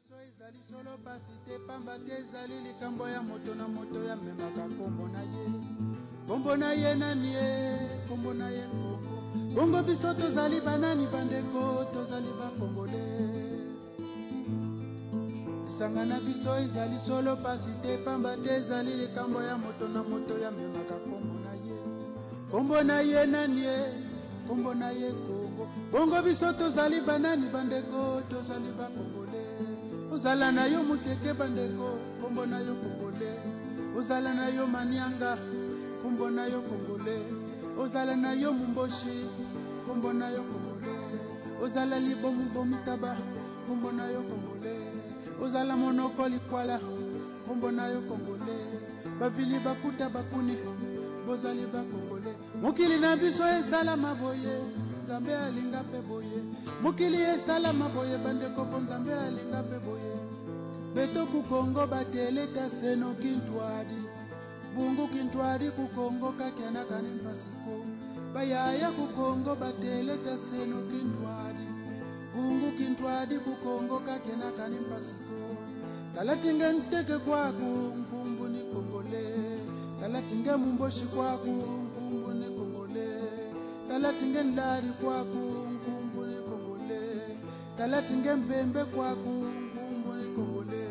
biso ezali solo pasi te pamba te ezali likambo ya moto na moto ya memaka kombo na ye. Kombo na ye nani ye, kombo na ye Kongo. Bongo biso tozali banani bandeko, tozali bakongole. Lisanga na biso ezali solo pasi te pamba te ezali likambo ya moto na moto ya memaka kombo na ye. Kombo na ye nani ye, kombo na ye Kongo. Bongo biso tozali banani bandeko, tozali bakongole. Ozala na yo muteke bandeko, kombo na yo kongole. Ozala na yo manianga, kombo na yo kongole. Ozala na yo mumboshi, kombo na yo kongole. Ozala libomu bomitaba, kombo na yo kongole. Ozala monoko likwala, kombo na yo kongole. Bavili bakuta bakuni, bozali bakongole. Mokili na biso esala maboye, Nzambe alinga pe boye. Mokili esala maboye bandeko po Nzambe alinga pe boye. Beto ku Kongo bateleta seno kintwadi. Bungu kintwadi ku Kongo kakiana kani mpasiko. Bayaya ku Kongo bateleta seno kintwadi. Bungu kintwadi ku Kongo kakiana kani mpasiko. Talatinge nteke kwaku mpumbu ni Kongole. Talatinge mumboshi kwaku mpumbu ni Kongole. Talatinge ndari kwaku mpumbu ni Kongole. Talatinge mbembe kwaku mpumbu ni Kongole.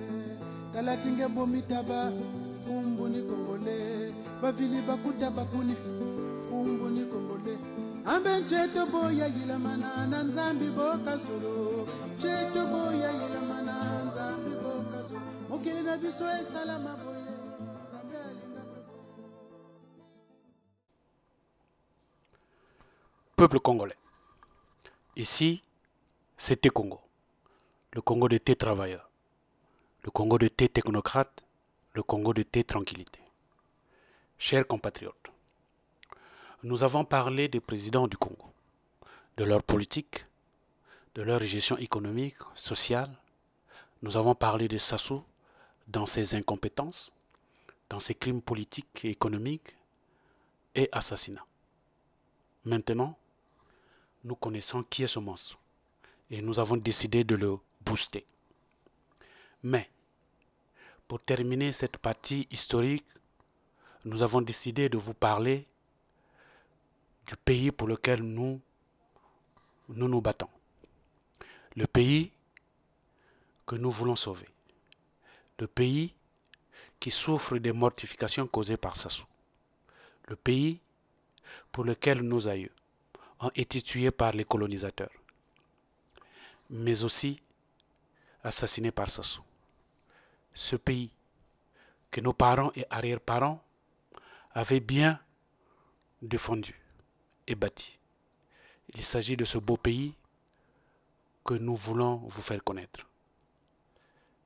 Talatinge bomitaba mpumbu ni Kongole. Bavili bakuta bakuni mpumbu ni Kongole. Ambe ncheto boya yilamana na Nzambi boka solo. Ncheto boya yilamana Nzambi boka solo. Mokili na biso esalama boye. Nzambe alinga boye. Peuple congolais. Ici, c'était Congo. Le Congo de tes travailleurs. Le Congo de tes technocrates. Le Congo de tes tranquillités. Chers compatriotes, nous avons parlé des présidents du Congo, de leur politique, de leur gestion économique, sociale. Nous avons parlé de Sassou dans ses incompétences, dans ses crimes politiques et économiques et assassinats. Maintenant, nous connaissons qui est ce monstre et nous avons décidé de le booster. Mais, pour terminer cette partie historique, nous avons décidé de vous parler du pays pour lequel nous nous battons. Le pays que nous voulons sauver. Le pays qui souffre des mortifications causées par Sassou. Le pays pour lequel nos aïeux ont été tués par les colonisateurs, mais aussi assassinés par Sassou. Ce pays que nos parents et arrière-parents avaient bien défendu et bâti. Il s'agit de ce beau pays que nous voulons vous faire connaître.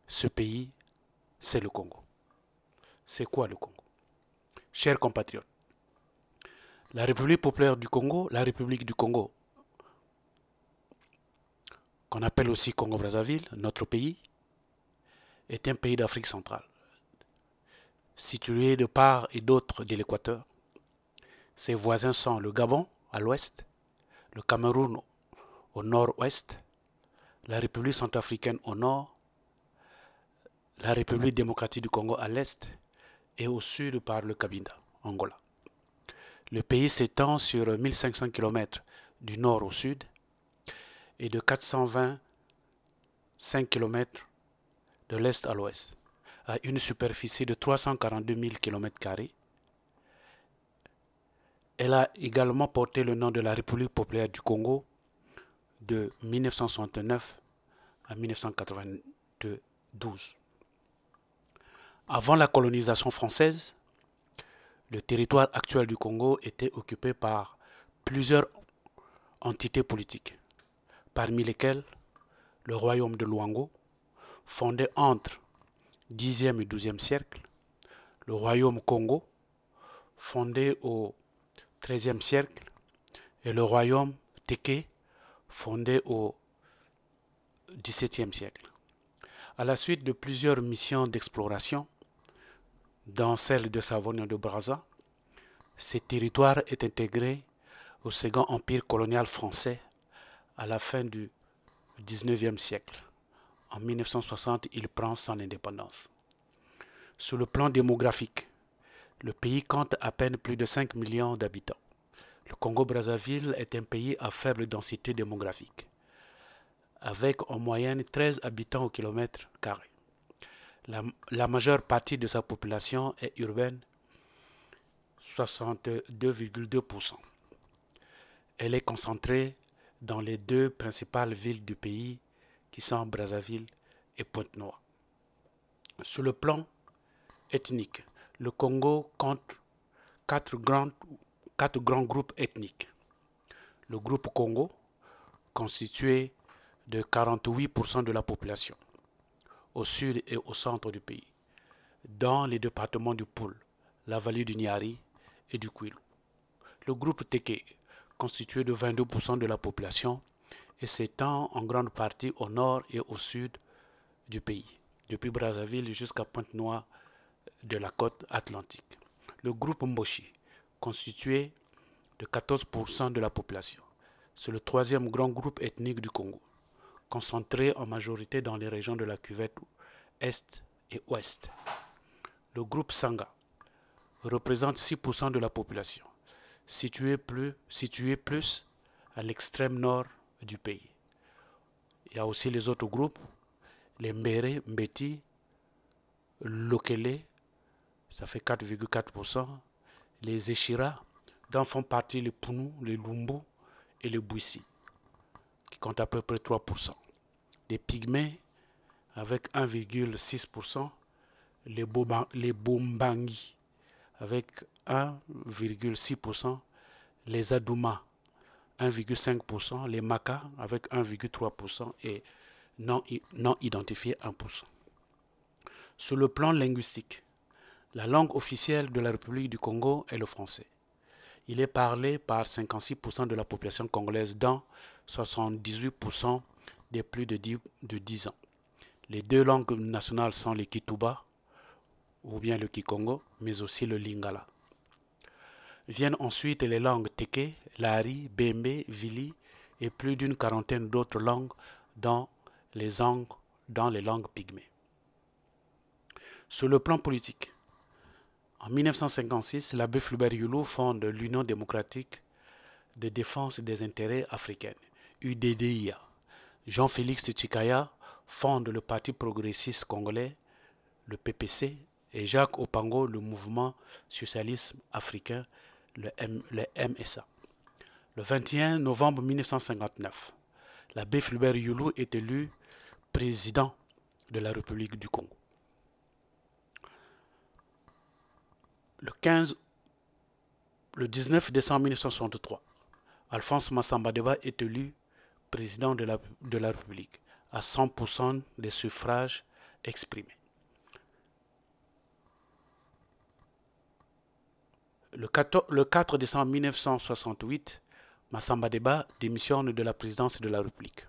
Ce pays, c'est le Congo. C'est quoi le Congo? Chers compatriotes, la République populaire du Congo, la République du Congo, qu'on appelle aussi Congo-Brazzaville, notre pays, est un pays d'Afrique centrale, situé de part et d'autre de l'équateur. Ses voisins sont le Gabon à l'ouest, le Cameroun au nord-ouest, la République centrafricaine au nord, la République démocratique du Congo à l'est et au sud par le Cabinda, Angola. Le pays s'étend sur 1500 km du nord au sud et de 425 km de l'est à l'ouest, à une superficie de 342 000 km². Elle a également porté le nom de la République populaire du Congo de 1969 à 1992. Avant la colonisation française, le territoire actuel du Congo était occupé par plusieurs entités politiques, parmi lesquelles le royaume de Luango, fondé entre 10e et 12e siècle, le royaume Congo, fondé au 13e siècle, et le royaume Téké, fondé au XVIIe siècle. À la suite de plusieurs missions d'exploration, dans celle de Savonie et de Brazza, ce territoire est intégré au Second Empire colonial français à la fin du XIXe siècle, En 1960, il prend son indépendance. Sur le plan démographique, le pays compte à peine plus de 5 millions d'habitants. Le Congo-Brazzaville est un pays à faible densité démographique, avec en moyenne 13 habitants au kilomètre carré. La majeure partie de sa population est urbaine, 62,2%. Elle est concentrée dans les deux principales villes du pays qui sont Brazzaville et Pointe-Noire. Sur le plan ethnique, le Congo compte quatre grands groupes ethniques. Le groupe Congo, constitué de 48% de la population, au sud et au centre du pays, dans les départements du Poul, la vallée du Niari et du Kwilu. Le groupe Teke, constitué de 22% de la population et s'étend en grande partie au nord et au sud du pays, depuis Brazzaville jusqu'à Pointe-Noire de la côte atlantique. Le groupe Mboshi, constitué de 14% de la population. C'est le troisième grand groupe ethnique du Congo, concentré en majorité dans les régions de la cuvette Est et Ouest. Le groupe Sanga représente 6% de la population, situé plus à l'extrême nord du pays. Il y a aussi les autres groupes, les Mbere, Mbeti, Lokele, ça fait 4,4%, les Eshira, dont font partie les Punu, les Lumbu et les Bouissi, qui comptent à peu près 3%. Les Pygmées, avec 1,6%, les Bombangi, avec 1,6%, les Adouma, 1,5%, les Maka, avec 1,3% et non identifiés 1%. Sur le plan linguistique, la langue officielle de la République du Congo est le français. Il est parlé par 56% de la population congolaise, dont 78% des plus de 10 ans. Les deux langues nationales sont le Kituba, ou bien le Kikongo, mais aussi le Lingala. Viennent ensuite les langues Teke, Lari, Bembe, Vili et plus d'une quarantaine d'autres langues dans les langues pygmées. Sur le plan politique, en 1956, l'abbé Fulbert Yulu fonde l'Union démocratique de défense des intérêts africains, UDDIA. Jean-Félix Tshikaya fonde le Parti progressiste congolais, le PPC, et Jacques Opango le Mouvement socialiste africain, le MSA. Le 21 novembre 1959, l'abbé Fulbert Yulu est élu président de la République du Congo. Le 19 décembre 1963, Alphonse Massamba Deba est élu président de la République à 100% des suffrages exprimés. Le 4 décembre 1968, Massamba Deba démissionne de la présidence de la République.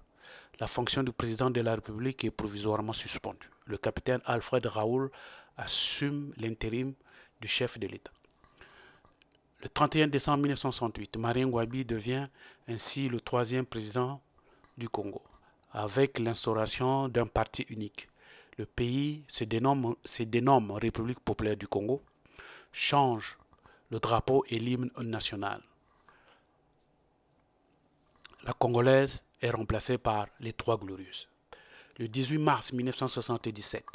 La fonction du président de la République est provisoirement suspendue. Le capitaine Alfred Raoul assume l'intérim du chef de l'État. Le 31 décembre 1968, Marien Ngouabi devient ainsi le troisième président du Congo, avec l'instauration d'un parti unique. Le pays se dénomme République populaire du Congo, change le drapeau et l'hymne national. La congolaise est remplacée par les Trois Glorieuses. Le 18 mars 1977,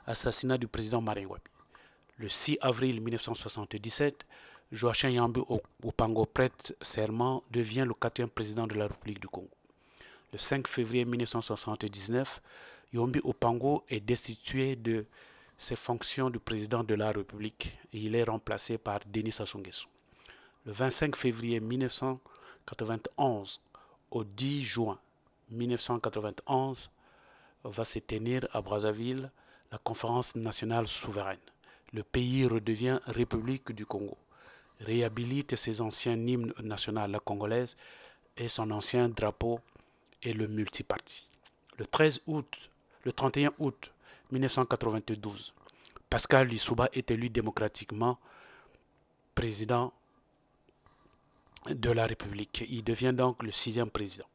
assassinat du président Marien Ngouabi. Le 6 avril 1977, Joachim Yambi Opango prête serment, devient le 4e président de la République du Congo. Le 5 février 1979, Yambi Opango est destitué de ses fonctions de président de la République et il est remplacé par Denis Sassou Nguesso. Le 25 février 1991 au 10 juin 1991 va se tenir à Brazzaville la conférence nationale souveraine. Le pays redevient République du Congo, réhabilite ses anciens hymnes nationaux, la congolaise, et son ancien drapeau et le multiparti. Le 31 août 1992, Pascal Lissouba est élu démocratiquement président de la République. Il devient donc le 6e président.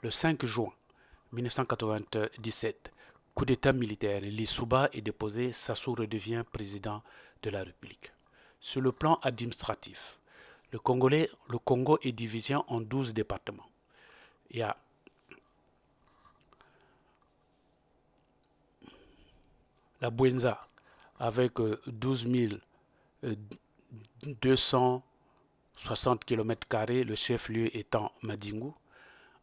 Le 5 juin 1997, coup d'état militaire, Lissouba est déposé, Sassou redevient président de la République. Sur le plan administratif, le Congo est divisé en 12 départements. Il y a la Bouenza avec 12 260 km², le chef-lieu étant Madingu.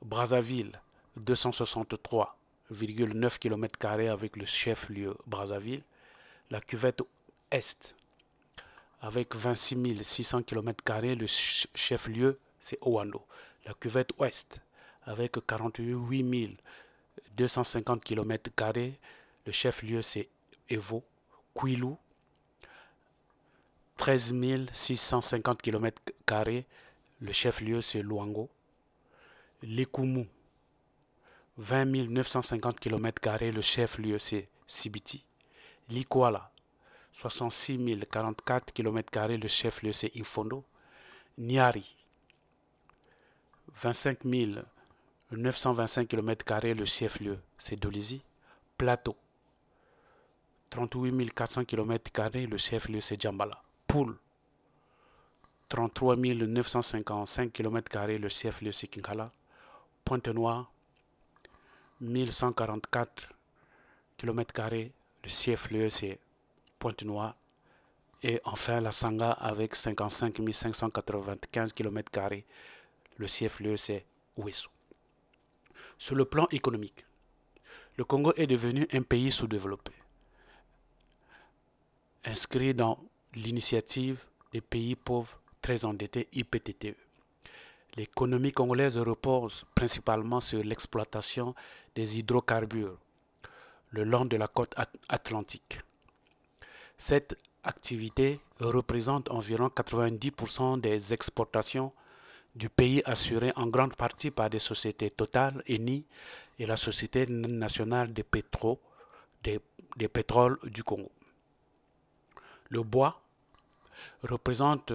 Brazzaville, 263,9 km² avec le chef-lieu Brazzaville. La cuvette Est, avec 26 600 km², le chef-lieu c'est Ouando. La cuvette Ouest, avec 48 250 km², le chef-lieu c'est Evo. Kwilu, 13 650 km², le chef-lieu c'est Luango. Likumu, 20 950 km², le chef-lieu c'est Sibiti. Likwala, 66 044 km², le chef-lieu c'est Infondo. Niari, 25 925 km², le chef-lieu c'est Dolizy. Plateau, 38 400 km², le chef-lieu c'est Djambala. Poul, 33 955 km², le chef-lieu c'est Kinkala. Pointe-Noire, 1144 km², le chef-lieu c'est Pointe-Noire. Et enfin la Sanga avec 55 595 km², le chef-lieu c'est Ouessou. Sur le plan économique, le Congo est devenu un pays sous-développé, inscrit dans l'initiative des pays pauvres très endettés IPTTE. L'économie congolaise repose principalement sur l'exploitation des hydrocarbures le long de la côte atlantique. Cette activité représente environ 90% des exportations du pays, assurées en grande partie par des sociétés Total, Eni et la Société nationale des pétroles du Congo. Le bois représente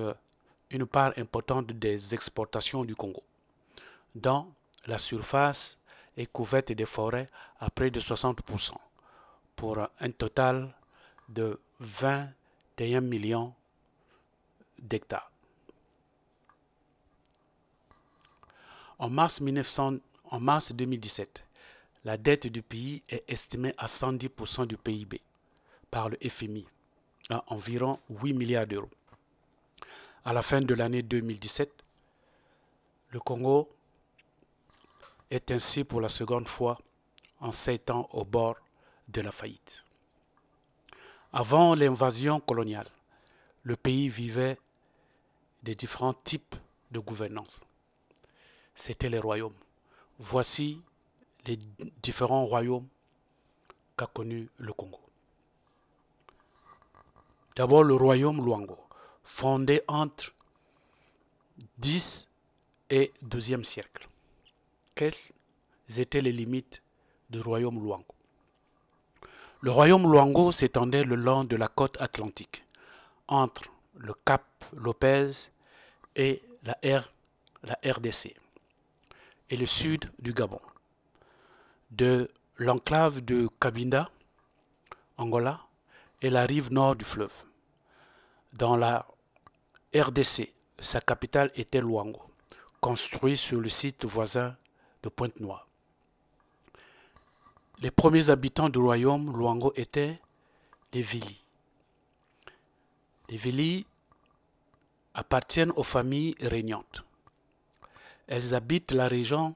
une part importante des exportations du Congo, dont la surface est couverte des forêts à près de 60%, pour un total de 21 millions d'hectares. En mars 2017, la dette du pays est estimée à 110% du PIB par le FMI, à environ 8 milliards d'euros. À la fin de l'année 2017, le Congo est ainsi pour la seconde fois en 7 ans au bord de la faillite. Avant l'invasion coloniale, le pays vivait des différents types de gouvernance. C'était les royaumes. Voici les différents royaumes qu'a connu le Congo. D'abord le royaume Luango, fondé entre 10 et 12e siècle. Quelles étaient les limites du royaume Luango? Le royaume Luango s'étendait le long de la côte atlantique, entre le Cap Lopez et la RDC, et le sud du Gabon. De l'enclave de Cabinda, Angola, et la rive nord du fleuve. Dans la RDC, sa capitale était Luango, construit sur le site voisin de Pointe-Noire. Les premiers habitants du royaume Luango étaient les Vili. Les Vili appartiennent aux familles régnantes. Elles habitent la région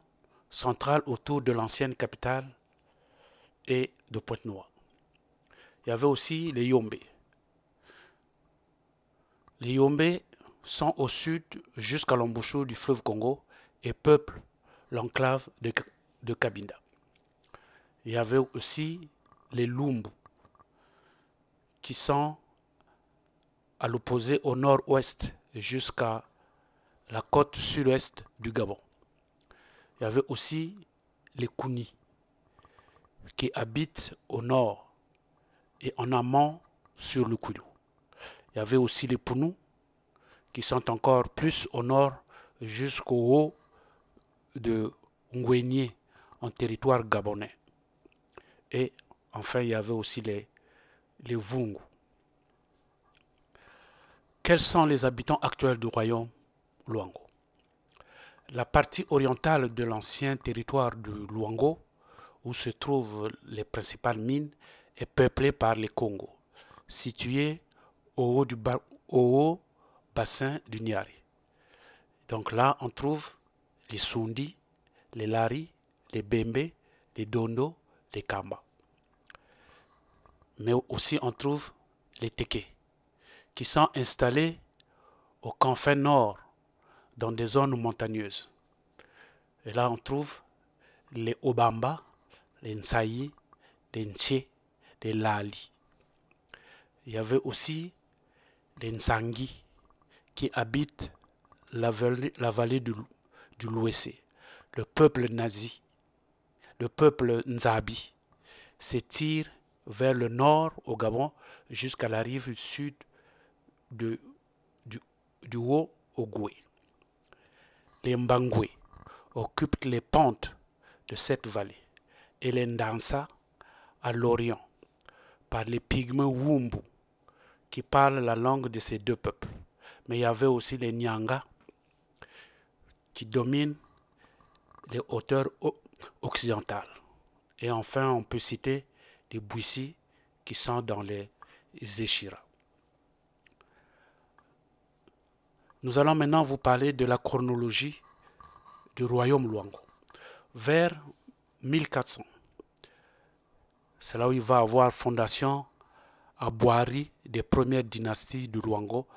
centrale autour de l'ancienne capitale et de Pointe-Noire. Il y avait aussi les Yombe. Les Yombe sont au sud jusqu'à l'embouchure du fleuve Congo et peuplent l'enclave de Cabinda. Il y avait aussi les Lumbu qui sont à l'opposé au nord-ouest jusqu'à la côte sud-ouest du Gabon. Il y avait aussi les Kuni qui habitent au nord et en amont sur le Kwilu. Il y avait aussi les Punu qui sont encore plus au nord jusqu'au haut de Ngwenye en territoire gabonais. Et enfin, il y avait aussi les Vungu. Quels sont les habitants actuels du royaume Luango? La partie orientale de l'ancien territoire de Luango, où se trouvent les principales mines, est peuplée par les Congo, situés au haut bassin du Niari. Donc là, on trouve les Sundi, les Lari, les Bembe, les Dondo, les Kamba. Mais aussi on trouve les Teke, qui sont installés aux confins nord, dans des zones montagneuses. Et là, on trouve les Obamba, les Nsayi, les Nche, les Lali. Il y avait aussi les Nsangi qui habitent la vallée du Louessé. Le peuple nazi, le peuple Nzabi, s'étire vers le nord au Gabon jusqu'à la rive sud du Haut-Ogoué. Les Mbangwe occupent les pentes de cette vallée et les Ndansa à l'orient par les pygmées Wumbu qui parlent la langue de ces deux peuples. Mais il y avait aussi les Nyanga qui dominent les hauteurs occidentales. Et enfin, on peut citer les Bouissi qui sont dans les Zéchira. Nous allons maintenant vous parler de la chronologie du royaume Luango. Vers 1400, c'est là où il va avoir fondation à Boari des premières dynasties du Luango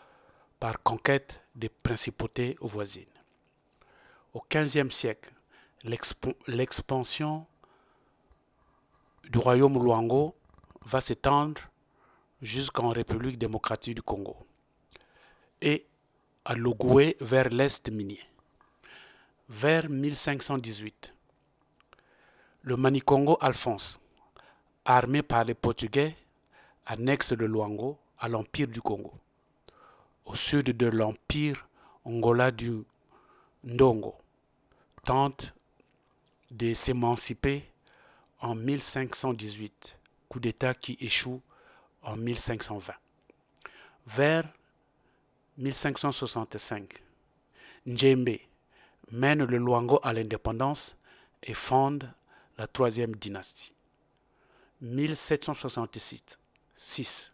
par conquête des principautés voisines. Au XVe siècle, l'expansion du royaume Luango va s'étendre jusqu'en République démocratique du Congo et à l'Ogoué vers l'est minier. Vers 1518, le Manikongo Alphonse, armé par les Portugais, annexe le Luango à l'Empire du Congo. Au sud de l'Empire Ongola du Ndongo, tente de s'émanciper en 1518, coup d'État qui échoue en 1520. Vers 1565, Njembe mène le Luango à l'indépendance et fonde la troisième dynastie. 1766,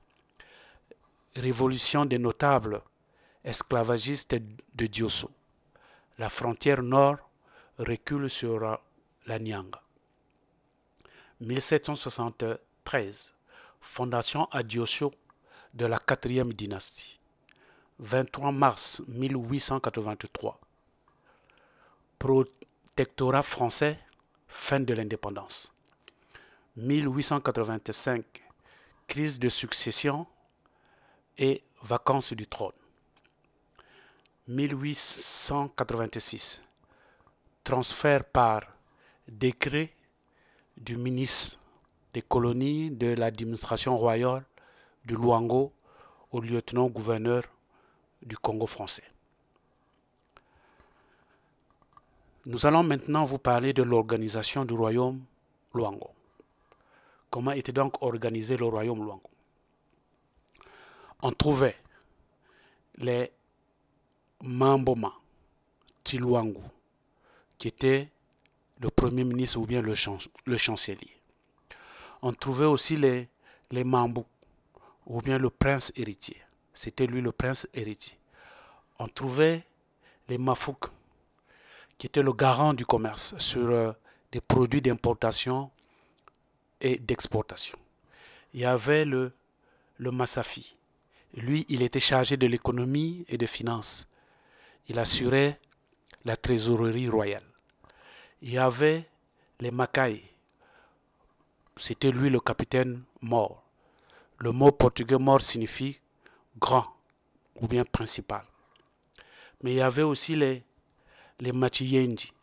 révolution des notables esclavagistes de Diosso. La frontière nord recule sur la Nyanga. 1773, fondation à Diosso de la quatrième dynastie. 23 mars 1883, protectorat français, fin de l'indépendance. 1885, crise de succession et vacances du trône. 1886, transfert par décret du ministre des colonies de l'administration royale du Luango au lieutenant-gouverneur du Congo français. Nous allons maintenant vous parler de l'organisation du royaume Luango. Comment était donc organisé le royaume Luango? On trouvait les Mamboma Tiluangu, qui était le premier ministre ou bien le chancelier. On trouvait aussi les Mambu, ou bien le prince héritier. C'était lui le prince héritier. On trouvait les Mafouk, qui était le garant du commerce sur des produits d'importation et d'exportation. Il y avait le Massafi. Lui, il était chargé de l'économie et des finances. Il assurait la trésorerie royale. Il y avait les Makai. C'était lui le capitaine mort. Le mot portugais mort signifie grand ou bien principal. Mais il y avait aussi les Machiyendi,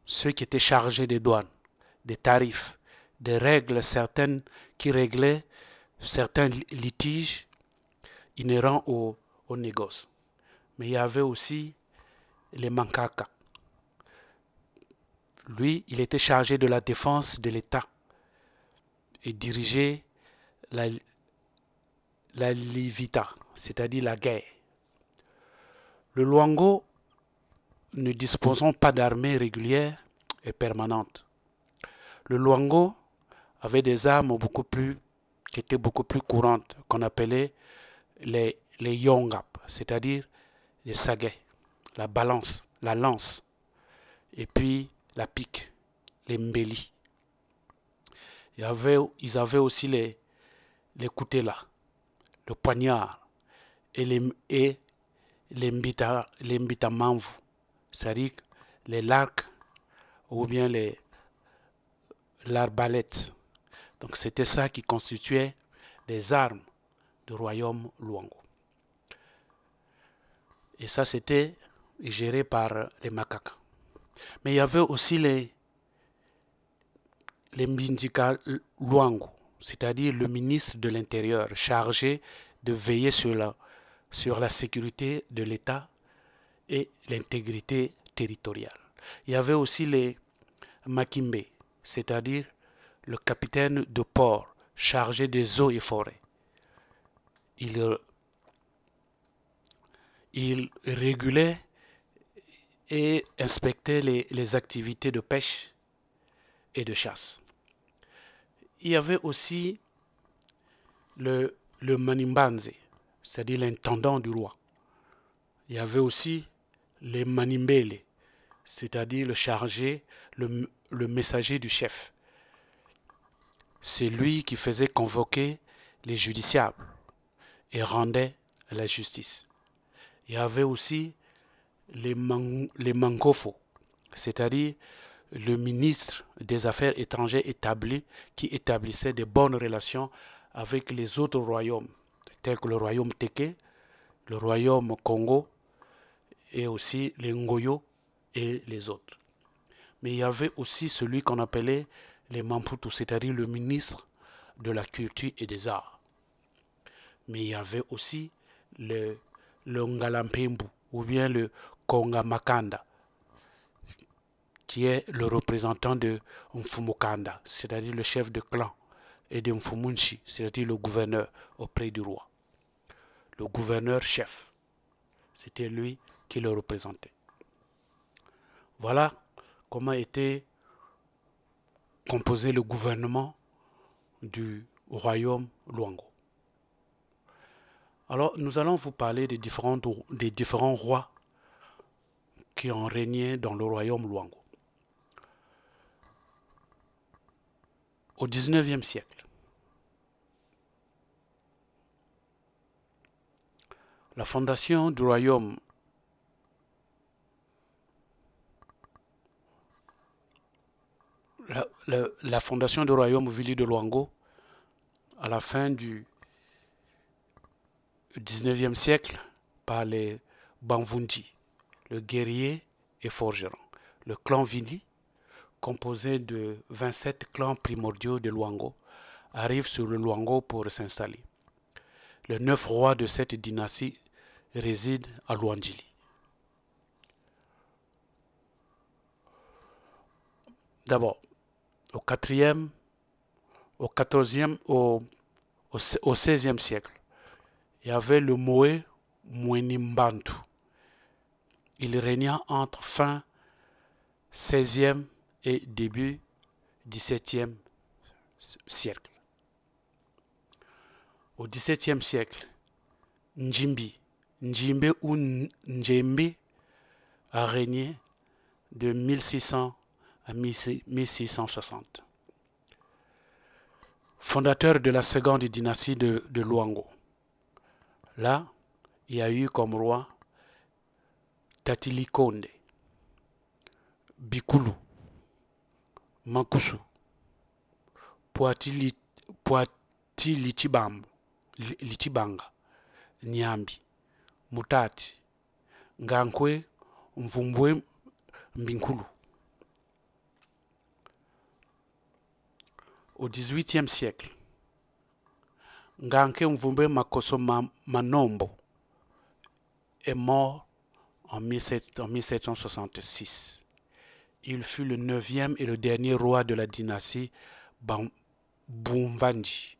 ceux qui étaient chargés des douanes, des tarifs, des règles certaines qui réglaient certains litiges inhérents au négoce. Mais il y avait aussi les Mankaka, Lui, il était chargé de la défense de l'État et dirigeait la Livita, c'est-à-dire la guerre. Le Luango, ne disposant pas d'armée régulière et permanente, le Luango avait des armes qui étaient beaucoup plus courantes, qu'on appelait les yongap, c'est-à-dire les saguets, la balance, la lance, et puis la pique, les mbeli. Ils avaient aussi les kutelas, le poignard et les mbita manvu, c'est-à-dire les larcs ou bien l'arbalète. Donc c'était ça qui constituait les armes du royaume Luango. Et ça c'était géré par les Makaka. Mais il y avait aussi les Mbindika Luango, c'est-à-dire le ministre de l'Intérieur chargé de veiller sur la sécurité de l'État et l'intégrité territoriale. Il y avait aussi les Makimbe, c'est-à-dire le capitaine de port chargé des eaux et forêts. Il régulait et inspectait les activités de pêche et de chasse. Il y avait aussi le Manimbanze, c'est-à-dire l'intendant du roi. Il y avait aussi les Manimbele, c'est-à-dire le chargé, le messager du chef. C'est lui qui faisait convoquer les justiciables et rendait la justice. Il y avait aussi les Mangofo, c'est-à-dire le ministre des Affaires étrangères établi qui établissait de bonnes relations avec les autres royaumes, tels que le royaume Teke, le royaume Congo et aussi les Ngoyo et les autres. Mais il y avait aussi celui qu'on appelait les Mamputu, c'est-à-dire le ministre de la culture et des arts. Mais il y avait aussi le Ngalampembu ou bien le Konga Makanda, qui est le représentant de Mfumukanda, c'est-à-dire le chef de clan, et de Mfumunchi, c'est-à-dire le gouverneur auprès du roi. Le gouverneur-chef, c'était lui qui le représentait. Voilà comment était composé le gouvernement du royaume Luango. Alors, nous allons vous parler des différents rois qui ont régné dans le royaume Luango. Au XIXe siècle, la fondation du royaume la fondation du royaume Vili de Luango à la fin du XIXe siècle par les Banvundi, le guerrier et forgeron. Le clan Vili, composé de 27 clans primordiaux de Luango, arrive sur le Luango pour s'installer. Les 9 rois de cette dynastie résident à Luandjili. D'abord, au 4e, au 14e, au 16e siècle, il y avait le Moé Mwenimbantu. Il régna entre fin 16e et début 17e siècle. Au 17e siècle, Njimbe ou Njembe a régné de 1600 à 1660. Fondateur de la seconde dynastie de Luango. Là, il y a eu comme roi Tatilikonde, Bikulu, Mankusu, Lichibanga, Nyambi, Mutati, Ngankwe, Mvumbwe, Mbinkulu. Au XVIIIe siècle, Nganke Mvumbe Makoso Manombo est mort en 1766. Il fut le 9e et le dernier roi de la dynastie Bumvanji.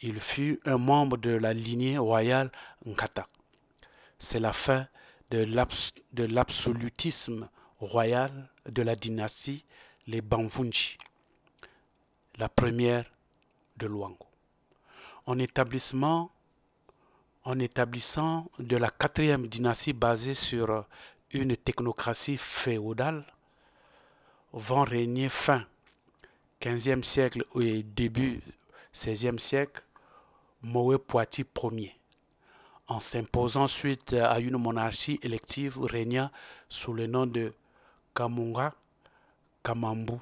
Il fut un membre de la lignée royale Nkata. C'est la fin de l'absolutisme royal de la dynastie les Bamvunji, la première de Luango. En établissant de la 4e dynastie basée sur une technocratie féodale, vont régner fin 15e siècle et début 16e siècle Mowe Poiti Ier, en s'imposant suite à une monarchie élective régna sous le nom de Kamunga Kamambu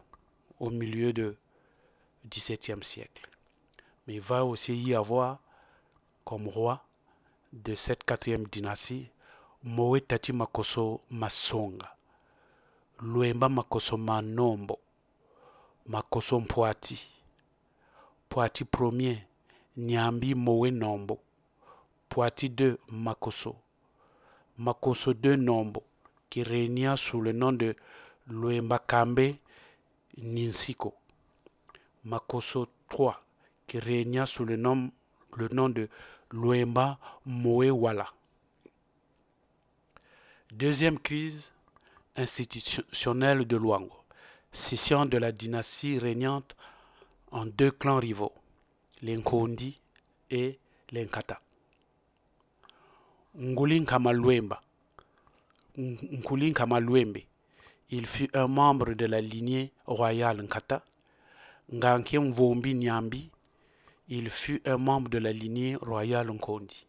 au milieu du XVIIe siècle. Mais il va aussi y avoir comme roi de cette 4e dynastie Mowe Tati Makoso Masonga, Luemba Makoso Manombo, Makoso Mpoati, Poiti Ier, Nyambi Mowe Nombo, Poiti II Makoso, Makoso II Nombo, qui régna sous le nom de Luemba Kambe Ninsiko, Makoso III, qui régna sous le nom de Luemba Mowe Wala. Deuxième crise institutionnelle de Luango, scission de la dynastie régnante en 2 clans rivaux, les Nkondi et les Nkata. Ngulinkama Luembe, il fut un membre de la lignée royale Nkata. Nganke Mvombi Nyambi, il fut un membre de la lignée royale Nkondi.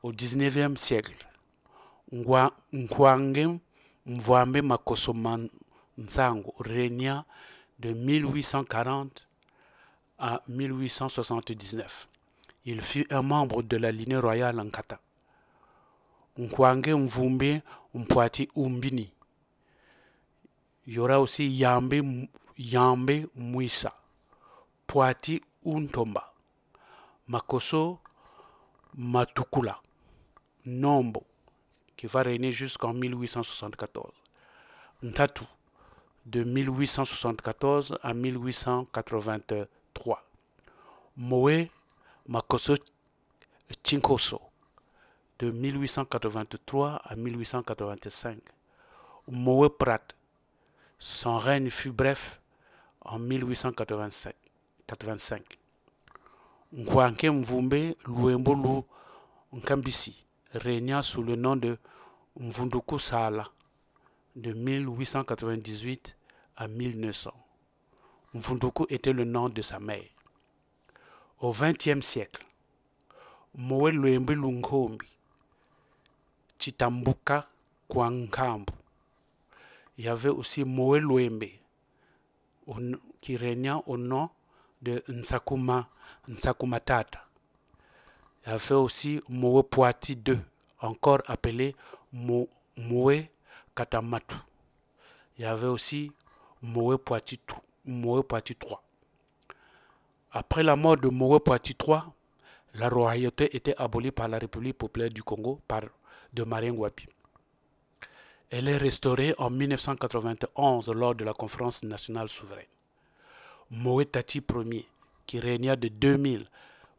Au 19e siècle, Nkwange Mvwambe Makoso Nsango régna de 1840 à 1879. Il fut un membre de la lignée royale Nkata. Nkwange Mvumbe Mpwati Umbini. Il y aura aussi Yambe Mwisa, Poiti Untomba, Makoso Matukula, Nombo, qui va régner jusqu'en 1874. Ntatu, de 1874 à 1883. Mowe Makoso Chinkoso, de 1883 à 1885. Mowe Prat, son règne fut bref en 1885. Nkwanke Mvumbe Luembolu Nkambisi régna sous le nom de Mvunduku Sala de 1898 à 1900. Mvunduku était le nom de sa mère. Au XXe siècle, Mowe Luembe Lunkombi, Chitambuka Kwankambu. Il y avait aussi Mowe Luembe qui régna au nom de Nsakumatata. Il y avait aussi Mowe Poiti II, encore appelé Mowe Katamatu. Il y avait aussi Mowe Poiti III. Après la mort de Mowe Poiti III, la royauté était abolie par la République populaire du Congo de Marien Ngouabi. Elle est restaurée en 1991 lors de la conférence nationale souveraine. Mowe Tati Ier, qui régna de 2000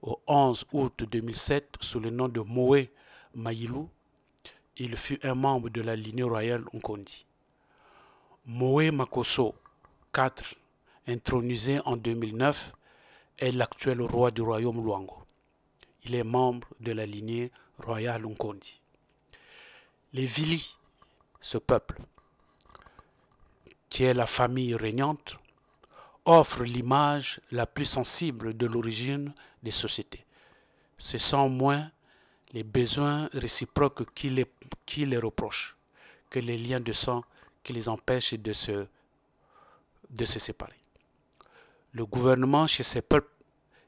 au 11 août 2007 sous le nom de Mowe Mayilou, il fut un membre de la lignée royale Nkondi. Mowe Makoso IV, intronisé en 2009, est l'actuel roi du royaume Luango. Il est membre de la lignée royale Nkondi. Les Vili, ce peuple, qui est la famille régnante, offre l'image la plus sensible de l'origine des sociétés. Ce sont moins les besoins réciproques qui les reprochent que les liens de sang qui les empêchent de se séparer. Le gouvernement chez ces peuples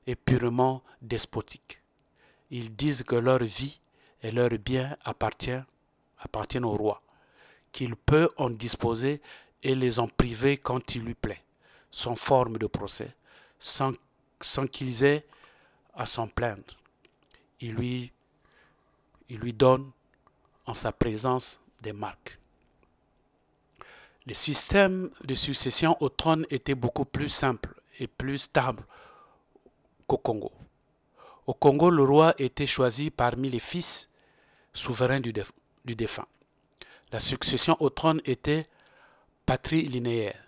est purement despotique. Ils disent que leur vie et leurs biens appartiennent au roi, qu'il peut en disposer et les en priver quand il lui plaît, sans forme de procès, sans qu'ils aient à s'en plaindre. Il lui donne en sa présence des marques. Le système de succession au trône était beaucoup plus simple et plus stable qu'au Congo. Au Congo, le roi était choisi parmi les fils souverains du défunt. La succession au trône était patrilinéaire.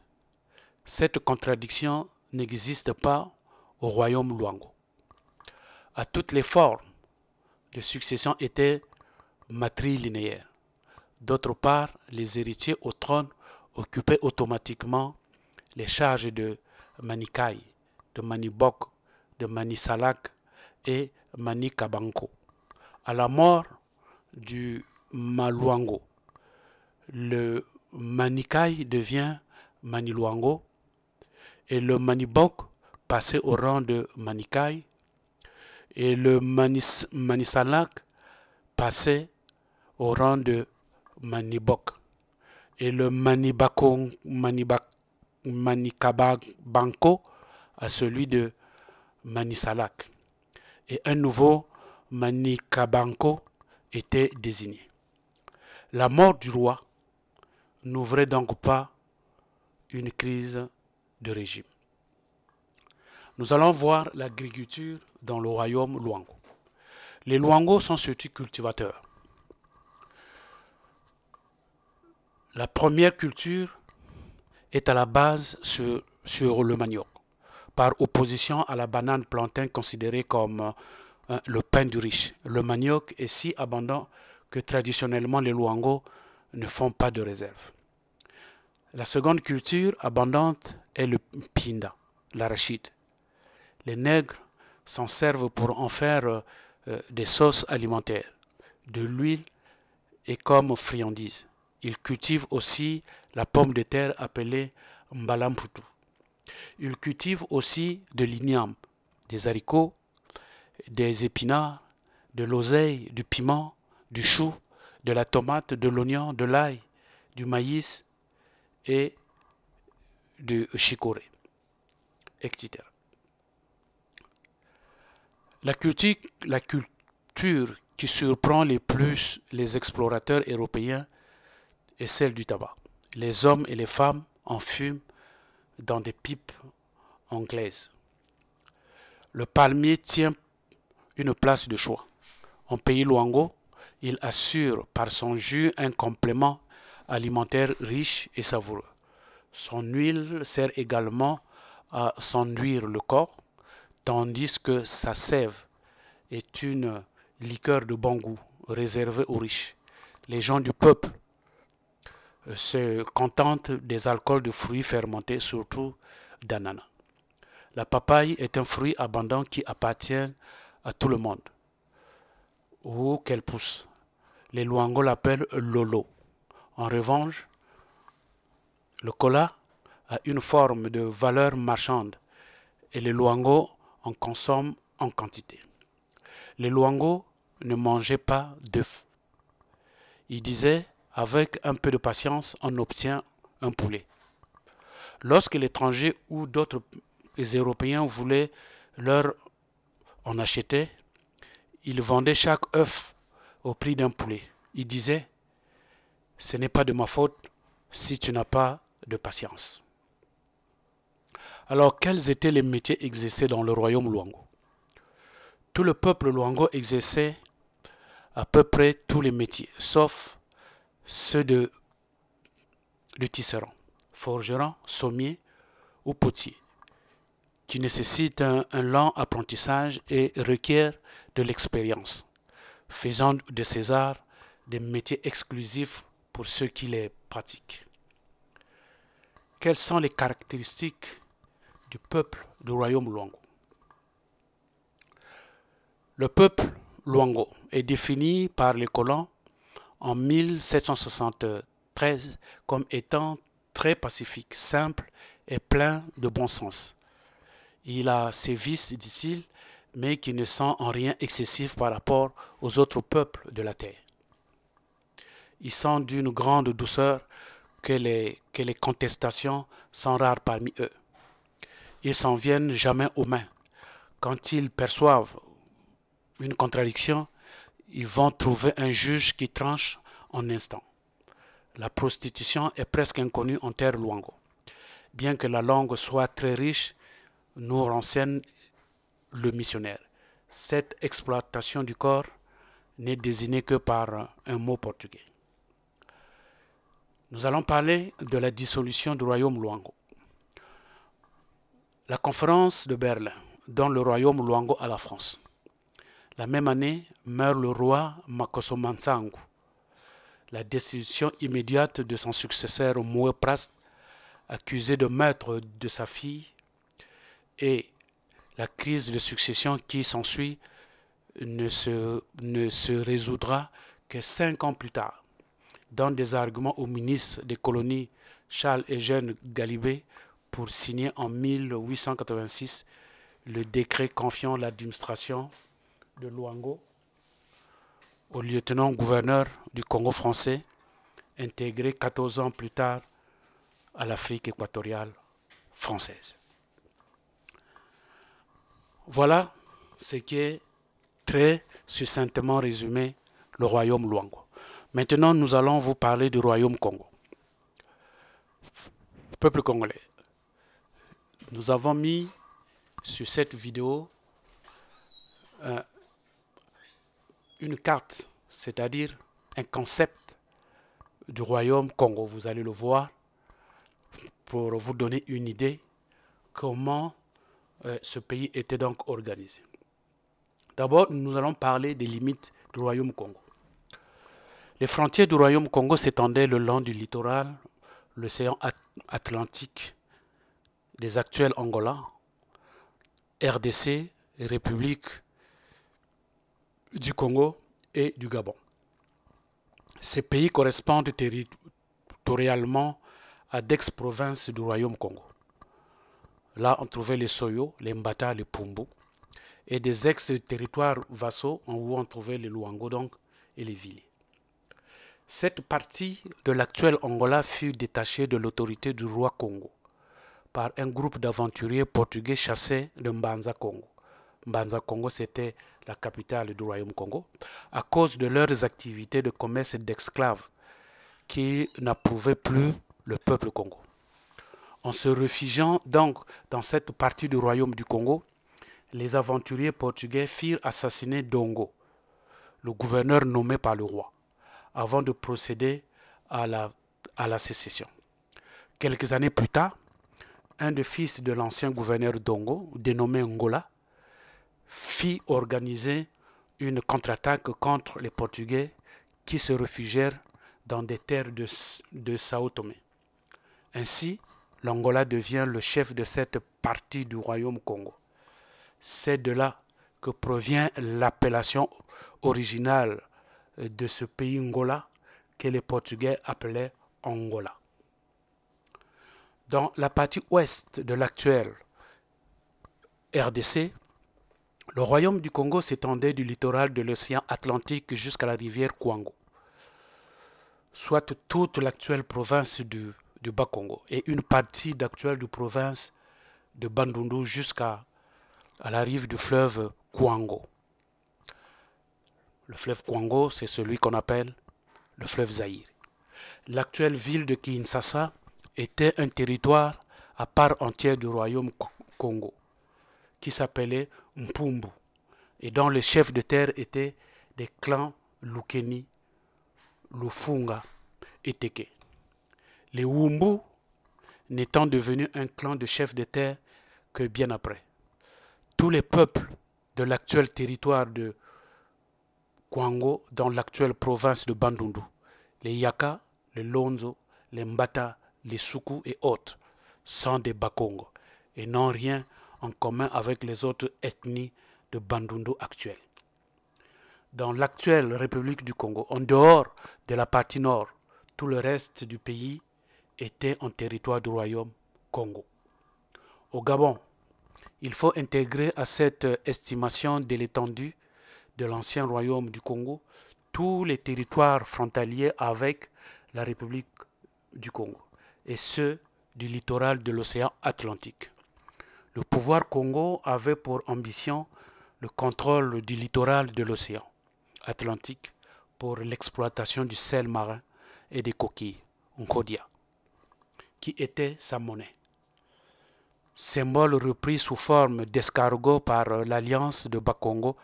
Cette contradiction n'existe pas au royaume Luango. À toutes les formes de succession étaient matrilinéaires. D'autre part, les héritiers au trône occupaient automatiquement les charges de Manikai, de Manibok, de Manisalak et Manikabanko. À la mort du Maluango, le Manikai devient Maniluango et le Manibok passait au rang de Manikai et le Manisalak passait au rang de Manibok et le Manikabanko à celui de Manisalak et un nouveau Manikabanko était désigné. La mort du roi n'ouvrait donc pas une crise de régime. Nous allons voir l'agriculture dans le royaume Luango. Les Luango sont surtout cultivateurs. La première culture est à la base sur le manioc, par opposition à la banane plantain considérée comme le pain du riche. Le manioc est si abondant que traditionnellement les Luango ne font pas de réserve. La seconde culture abondante est le pinda, l'arachide. Les nègres s'en servent pour en faire des sauces alimentaires, de l'huile et comme friandise. Ils cultivent aussi la pomme de terre appelée mbalamputu. Ils cultivent aussi de l'igname, des haricots, des épinards, de l'oseille, du piment, du chou, de la tomate, de l'oignon, de l'ail, du maïs et du chicorée, etc. La culture qui surprend le plus les explorateurs européens est celle du tabac. Les hommes et les femmes en fument dans des pipes anglaises. Le palmier tient une place de choix. En pays Luango, il assure par son jus un complément alimentaire riche et savoureux. Son huile sert également à s'enduire le corps, tandis que sa sève est une liqueur de bon goût réservée aux riches. Les gens du peuple se contentent des alcools de fruits fermentés, surtout d'ananas. La papaye est un fruit abondant qui appartient à tout le monde, où qu'elle pousse. Les Luango l'appellent lolo. En revanche, le cola a une forme de valeur marchande et les Luango en consomment en quantité. Les Luango ne mangeaient pas d'œufs. Ils disaient, avec un peu de patience, on obtient un poulet. Lorsque l'étranger ou d'autres Européens voulaient leur en acheter, ils vendaient chaque œuf au prix d'un poulet. Ils disaient, ce n'est pas de ma faute si tu n'as pas de patience. Alors, quels étaient les métiers exercés dans le royaume Luango? Tout le peuple Luango exerçait à peu près tous les métiers, sauf ceux de tisserand, forgeron, sommier ou potier, qui nécessitent un lent apprentissage et requièrent de l'expérience, faisant de ces arts des métiers exclusifs pour ceux qui les pratiquent. Quelles sont les caractéristiques du peuple du royaume Luango? Le peuple Luango est défini par les colons en 1773 comme étant très pacifique, simple et plein de bon sens. Il a ses vices, dit-il, mais qui ne sont en rien excessifs par rapport aux autres peuples de la terre. Ils sont d'une grande douceur que les contestations sont rares parmi eux. Ils s'en viennent jamais aux mains. Quand ils perçoivent une contradiction, ils vont trouver un juge qui tranche en instant. La prostitution est presque inconnue en terre Luango. Bien que la langue soit très riche, nous renseigne le missionnaire. Cette exploitation du corps n'est désignée que par un mot portugais. Nous allons parler de la dissolution du royaume Luango. La conférence de Berlin donne le royaume Luango à la France. La même année meurt le roi Makoso Mansangu. La destitution immédiate de son successeur Moué Prast, accusé de meurtre de sa fille, et la crise de succession qui s'ensuit ne se résoudra que 5 ans plus tard. Dans des arguments au ministre des colonies Charles-Eugène Galibet pour signer en 1886 le décret confiant l'administration de Luango au lieutenant-gouverneur du Congo français, intégré 14 ans plus tard à l'Afrique équatoriale française. Voilà ce qui est très succinctement résumé le royaume Luango. Maintenant, nous allons vous parler du royaume Congo. Peuple congolais, nous avons mis sur cette vidéo une carte, c'est-à-dire un concept du royaume Congo. Vous allez le voir pour vous donner une idée comment ce pays était donc organisé. D'abord, nous allons parler des limites du royaume Congo. Les frontières du royaume Congo s'étendaient le long du littoral, l'océan Atlantique, des actuels Angola, RDC, République du Congo et du Gabon. Ces pays correspondent territorialement à d'ex-provinces du royaume Congo. Là, on trouvait les Soyo, les Mbata, les Pumbu, et des ex-territoires vassaux où on trouvait les Luango donc, et les Villiers. Cette partie de l'actuel Angola fut détachée de l'autorité du roi Congo par un groupe d'aventuriers portugais chassés de Mbanza Congo. Mbanza Congo, c'était la capitale du royaume Congo, à cause de leurs activités de commerce d'esclaves qui n'approuvaient plus le peuple Congo. En se réfugiant donc dans cette partie du royaume du Congo, les aventuriers portugais firent assassiner Dongo, le gouverneur nommé par le roi, avant de procéder à la sécession. Quelques années plus tard, un des fils de l'ancien gouverneur Dongo, dénommé Ngola, fit organiser une contre-attaque contre les Portugais qui se réfugièrent dans des terres de Sao Tomé. Ainsi, l'Angola devient le chef de cette partie du royaume Congo. C'est de là que provient l'appellation originale de ce pays Ngola que les Portugais appelaient Angola. Dans la partie ouest de l'actuelle RDC, le royaume du Congo s'étendait du littoral de l'océan Atlantique jusqu'à la rivière Kwango, soit toute l'actuelle province du Bas-Congo et une partie d'actuelle de province de Bandundu jusqu'à la rive du fleuve Kwango. Le fleuve Kwango, c'est celui qu'on appelle le fleuve Zaïre. L'actuelle ville de Kinshasa était un territoire à part entière du royaume Congo, qui s'appelait Mpumbu, et dont les chefs de terre étaient des clans Lukeni, Lufunga et Teke. Les Wumbu n'étant devenus un clan de chefs de terre que bien après. Tous les peuples de l'actuel territoire de Kwango, dans l'actuelle province de Bandundu, les Yaka, les Lonzo, les Mbata, les Soukou et autres, sont des Bakongo et n'ont rien en commun avec les autres ethnies de Bandundu actuelles. Dans l'actuelle République du Congo, en dehors de la partie nord, tout le reste du pays était en territoire du royaume Congo. Au Gabon, il faut intégrer à cette estimation de l'étendue de l'ancien royaume du Congo tous les territoires frontaliers avec la République du Congo et ceux du littoral de l'océan Atlantique. Le pouvoir Congo avait pour ambition le contrôle du littoral de l'océan Atlantique pour l'exploitation du sel marin et des coquilles. Nkodia, qui était sa monnaie. Symbole repris sous forme d'escargot par l'alliance de Bakongo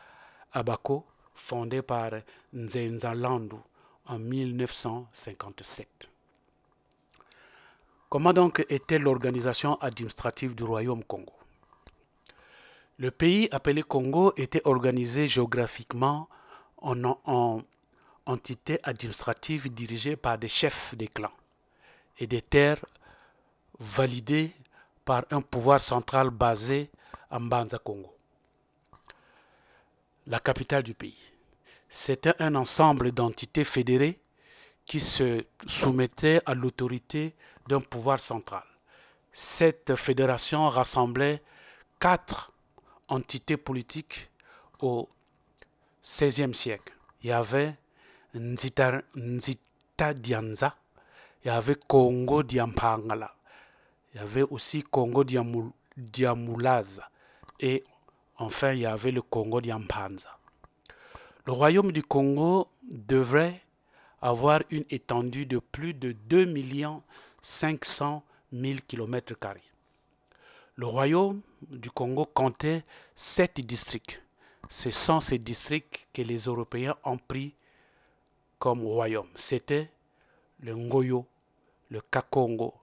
à Bako, fondée par Nzenza Landu en 1957. Comment donc était l'organisation administrative du Royaume Congo? Le pays appelé Congo était organisé géographiquement en entités administratives dirigées par des chefs des clans et des terres validées par un pouvoir central basé à Mbanza Congo, la capitale du pays. C'était un ensemble d'entités fédérées qui se soumettaient à l'autorité d'un pouvoir central. Cette fédération rassemblait 4 entités politiques au XVIe siècle. Il y avait Nzita Dianza, il y avait Congo Diampangala, il y avait aussi Congo Diamulaza et enfin il y avait le Congo Diampanza. Le royaume du Congo devrait avoir une étendue de plus de 2 500 000 km². Le royaume du Congo comptait 7 districts. Ce sont ces districts que les Européens ont pris comme royaume. C'était le Ngoyo, le Kakongo,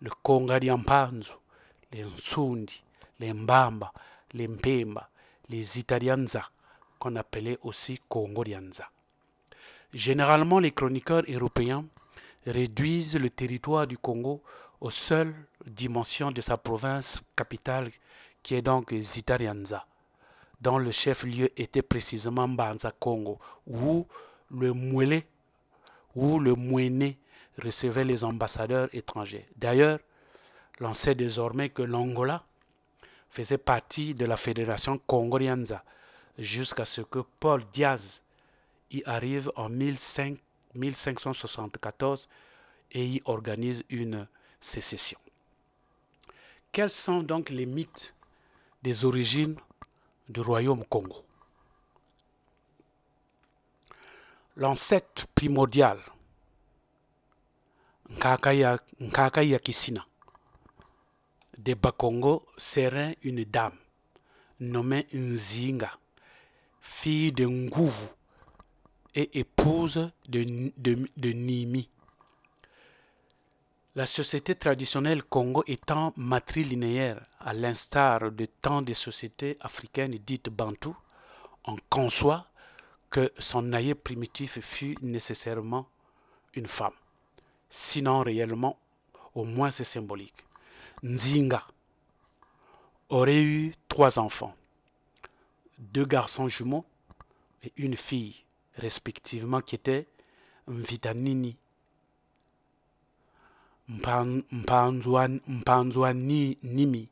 le Kongadiampanzu, les Nsundi, les Mbamba, les Mpemba, les Italianza, qu'on appelait aussi Congo-Dianza. Généralement, les chroniqueurs européens réduisent le territoire du Congo aux seules dimensions de sa province capitale, qui est donc Zitarianza, dont le chef-lieu était précisément Mbanza Congo, où le Mwele ou le Mwene recevait les ambassadeurs étrangers. D'ailleurs, l'on sait désormais que l'Angola faisait partie de la fédération Congo-Dianza jusqu'à ce que Paul Diaz y arrive en 1574 et y organise une sécession. Quels sont donc les mythes des origines du royaume Congo? L'ancêtre primordial, Nkaka Yakisina, de Bakongo serait une dame nommée Nzinga, fille de Nguvu et épouse de Nimi. La société traditionnelle Congo étant matrilinéaire, à l'instar de tant de sociétés africaines dites bantou, on conçoit que son aïeux primitif fut nécessairement une femme. Sinon réellement, au moins c'est symbolique. Nzinga aurait eu 3 enfants, 2 garçons jumeaux et une fille, respectivement, qui étaient Mvitanini, Mpanzouanimi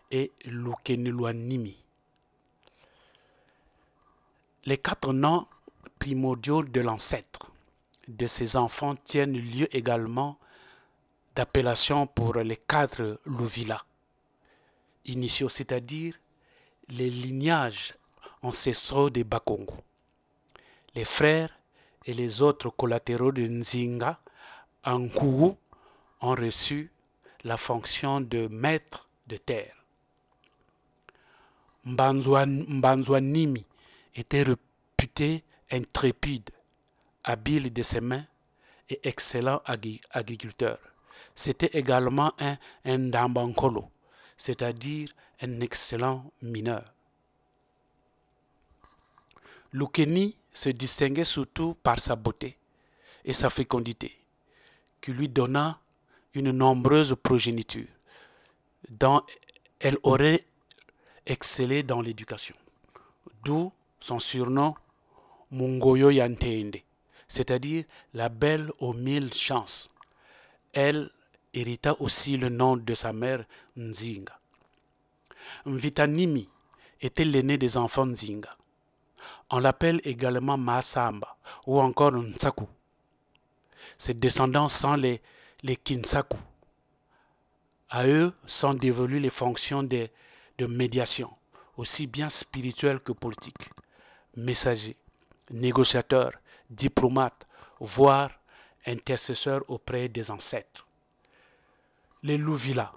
et Lukenilwanimi. Les 4 noms primordiaux de l'ancêtre de ces enfants tiennent lieu également d'appellation pour les 4 Louvila initiaux, c'est-à-dire les lignages ancestraux des Bakongo. Les frères et les autres collatéraux de Nzinga en Kougou ont reçu la fonction de maître de terre. Mbanzouanimi était réputé intrépide, habile de ses mains et excellent agriculteur. C'était également un Ndambankolo, c'est-à-dire un excellent mineur. Lukeni se distinguait surtout par sa beauté et sa fécondité, qui lui donna une nombreuse progéniture, dont elle aurait excellé dans l'éducation. D'où son surnom Mungoyo Yantende, c'est-à-dire la belle aux 1000 chances. Elle hérita aussi le nom de sa mère Nzinga. Mvitanimi était l'aîné des enfants Nzinga. On l'appelle également Masamba ou encore Ntsaku. Ses descendants sont les Kinsaku. À eux sont dévolues les fonctions de médiation, aussi bien spirituelles que politiques. Messagers, négociateurs, diplomates, voire intercesseur auprès des ancêtres. Les Louvila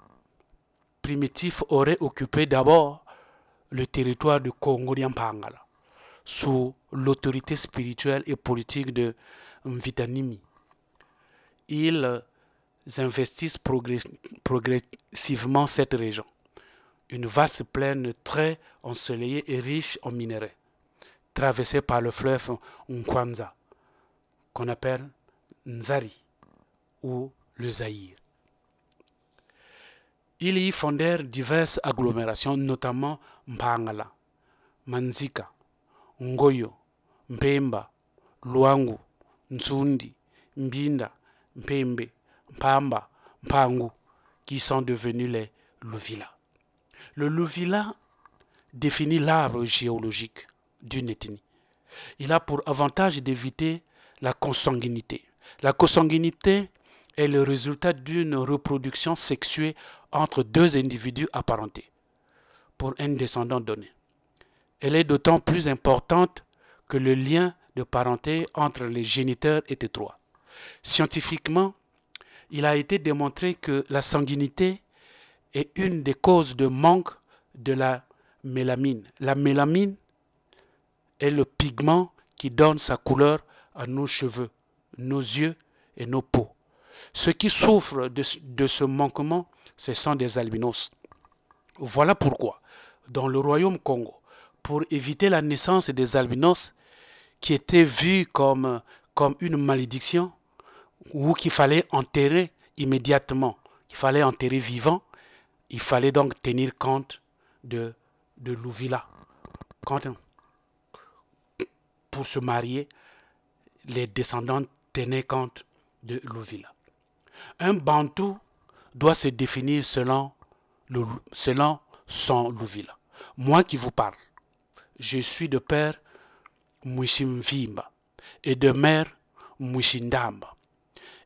primitifs auraient occupé d'abord le territoire du Congo-Diampangala sous l'autorité spirituelle et politique de Mvitanimi. Ils investissent progressivement cette région, une vaste plaine très ensoleillée et riche en minerais, traversée par le fleuve Nkwanza, qu'on appelle Nzari ou le Zaïre. Ils y fondèrent diverses agglomérations, notamment Mpangala, Manzika, Ngoyo, Mpemba, Luangu, Nsundi, Mbinda, Mpembe, Mpamba, Mpangu, qui sont devenus les Louvila. Le Louvila définit l'arbre géologique d'une ethnie. Il a pour avantage d'éviter la consanguinité. La consanguinité est le résultat d'une reproduction sexuée entre deux individus apparentés pour un descendant donné. Elle est d'autant plus importante que le lien de parenté entre les géniteurs est étroit. Scientifiquement, il a été démontré que la sanguinité est une des causes de manque de la mélamine. La mélamine est le pigment qui donne sa couleur à nos cheveux, nos yeux et nos peaux. Ceux qui souffrent de ce manquement, ce sont des albinos. Voilà pourquoi, dans le royaume Congo, pour éviter la naissance des albinos, qui étaient vus comme une malédiction, ou qu'il fallait enterrer immédiatement, qu'il fallait enterrer vivant, il fallait donc tenir compte de Louvila. Pour se marier, les descendants tenaient compte de Louvila. Un Bantou doit se définir selon son Louvila. Moi qui vous parle, je suis de père Mouchimvimba et de mère Mouchindamba.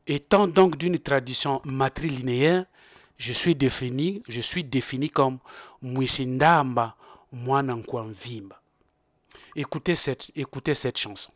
Étant donc d'une tradition matrilinéaire, je suis défini comme Mouchindamba Mwanankwamvimba. Écoutez cette chanson.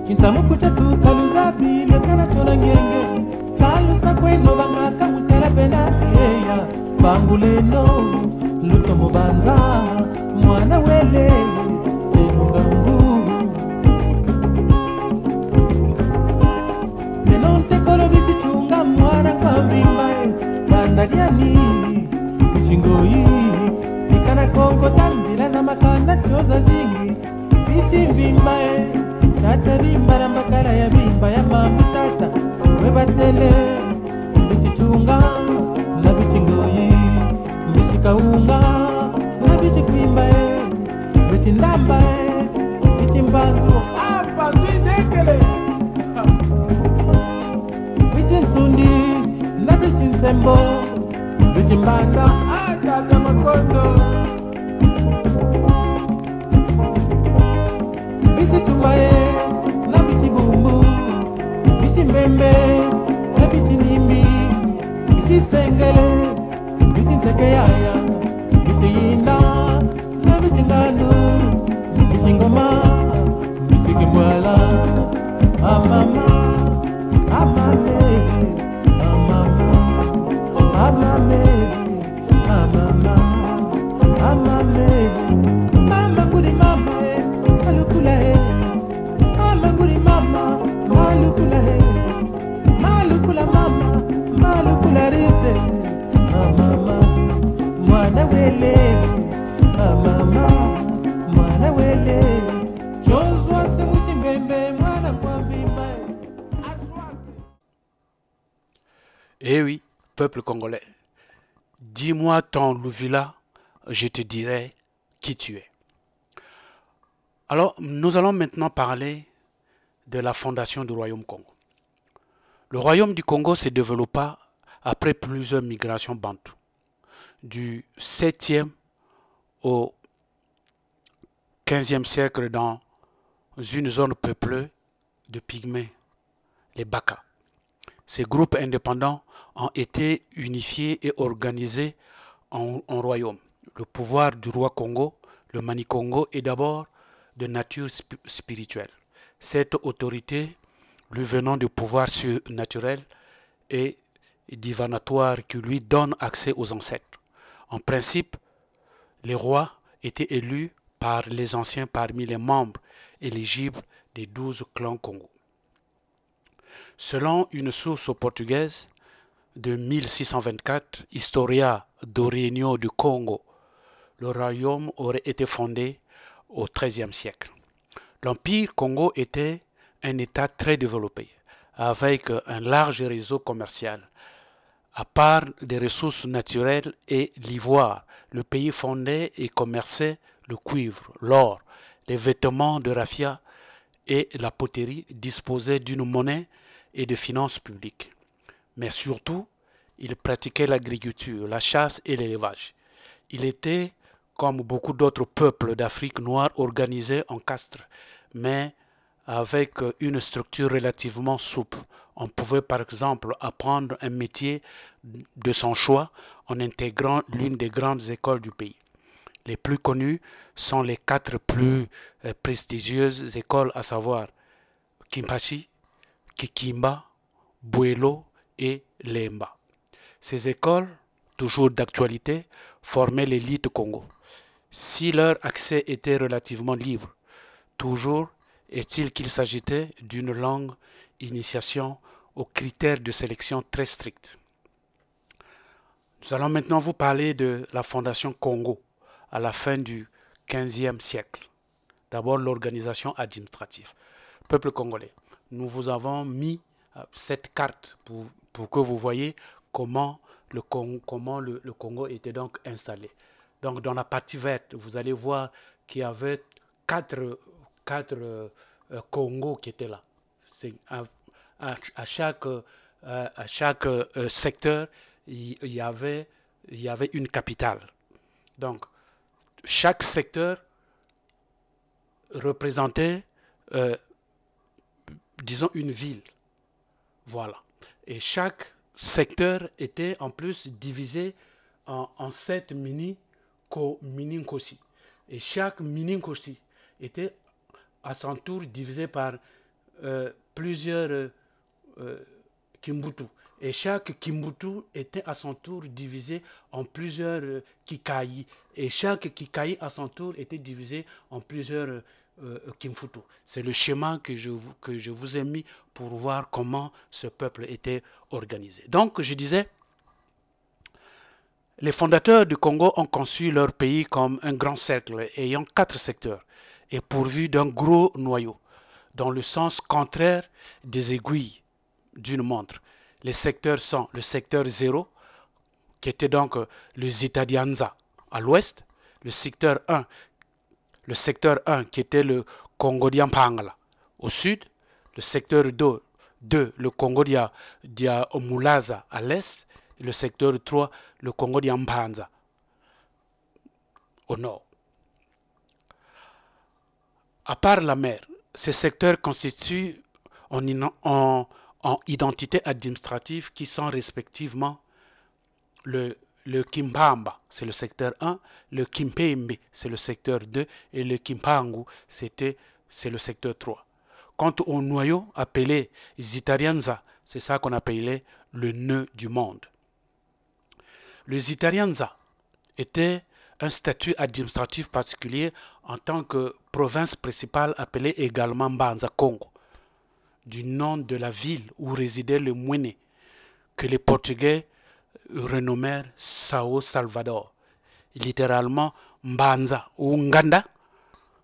Kinsamukucha tu kaluza bile kana tona ngenge kalusa kweno bangaka mutela pena yeya banguleno luto mubanza mwana wele senungangu menonte kolo bisichunga mwana kavimbae bandaliani kushingoyi ikana kongo tambila na makanda choza zingi bisimvimbae tata bimba na makala ya bimba ya mamu tata webatele bichichunga na bichingoyi bichikaunga na bichikwimba bichindamba bichimbanzu apa zwidekele bichinsundi na bichinsembo bichimbanda atata makondo bisitumbaye na bichibumbu bisimbembe na bichinimbi bisisengele bichinsegeyaya bichiyinda na bichinganu bichingoma bichikimwala amama amame amama amame amama amame mama kuri mama malukula mama kuri mama malukula malukula mama malukula rite mama mwana wele mama mwana wele chozwa se muchimbembe mwana kwambimba. Eh oui, peuple congolais, dis-moi ton Louvilat, je te dirai qui tu es. Alors, nous allons maintenant parler de la fondation du Royaume Congo. Le Royaume du Congo se développa après plusieurs migrations bantoues, du 7e au 15e siècle dans une zone peuplée de pygmées, les Baka. Ces groupes indépendants ont été unifiés et organisés en royaume. Le pouvoir du roi Congo, le Mani-Congo, est d'abord de nature spirituelle. Cette autorité, lui venant du pouvoir surnaturel et divinatoire qui lui donne accès aux ancêtres. En principe, les rois étaient élus par les anciens parmi les membres éligibles des 12 clans Congo. Selon une source portugaise de 1624, Historia do Reino du Congo, le royaume aurait été fondé au XIIIe siècle. L'Empire Congo était un État très développé, avec un large réseau commercial. À part des ressources naturelles et l'ivoire, le pays fondait et commerçait le cuivre, l'or, les vêtements de raffia et la poterie, disposait d'une monnaie et de finances publiques. Mais surtout, il pratiquait l'agriculture, la chasse et l'élevage. Il était, comme beaucoup d'autres peuples d'Afrique noire, organisé en castes, mais avec une structure relativement souple. On pouvait par exemple apprendre un métier de son choix en intégrant l'une des grandes écoles du pays. Les plus connues sont les 4 plus prestigieuses écoles, à savoir Kimpashi, Kikimba, Buelo et Lemba. Ces écoles, toujours d'actualité, formaient l'élite Congo. Si leur accès était relativement libre, toujours est-il qu'il s'agissait d'une longue initiation aux critères de sélection très stricts. Nous allons maintenant vous parler de la fondation Congo à la fin du XVe siècle. D'abord, l'organisation administrative. Peuple congolais, nous vous avons mis cette carte pour que vous voyez comment le Congo était donc installé. Donc, dans la partie verte, vous allez voir qu'il y avait quatre Congo qui étaient là. À chaque secteur, il y avait une capitale. Donc, chaque secteur représentait, disons, une ville. Voilà. Et chaque secteur était en plus divisé en 7 mini-nkosi. Et chaque mini-nkosi était à son tour divisé par plusieurs Kimbutu. Et chaque Kimbutu était à son tour divisé en plusieurs Kikayi. Et chaque Kikayi à son tour était divisé en plusieurs Kimfutu. C'est le schéma que je vous ai mis pour voir comment ce peuple était organisé. Donc, je disais, les fondateurs du Congo ont conçu leur pays comme un grand cercle ayant 4 secteurs et pourvu d'un gros noyau, dans le sens contraire des aiguilles d'une montre. Les secteurs sont le secteur 0, qui était donc le Zitadianza à l'ouest, le secteur 1, qui était le Congo d'Yampangla au sud, le secteur 2, le Congo d'Omulaza à l'est, et le secteur 3, le Congo d'Yampanza au nord. À part la mer, ces secteurs constituent en identité administrative qui sont respectivement le Kimbamba, c'est le secteur 1, le Kimpembe, c'est le secteur 2, et le Kimpangu, c'est le secteur 3. Quant au noyau appelé Zitarianza, c'est ça qu'on appelait le nœud du monde. Le Zitarianza était un statut administratif particulier en tant que province principale appelée également Mbanza Congo, du nom de la ville où résidait le Mwene, que les Portugais renommèrent Sao Salvador. Littéralement, Mbanza ou Nganda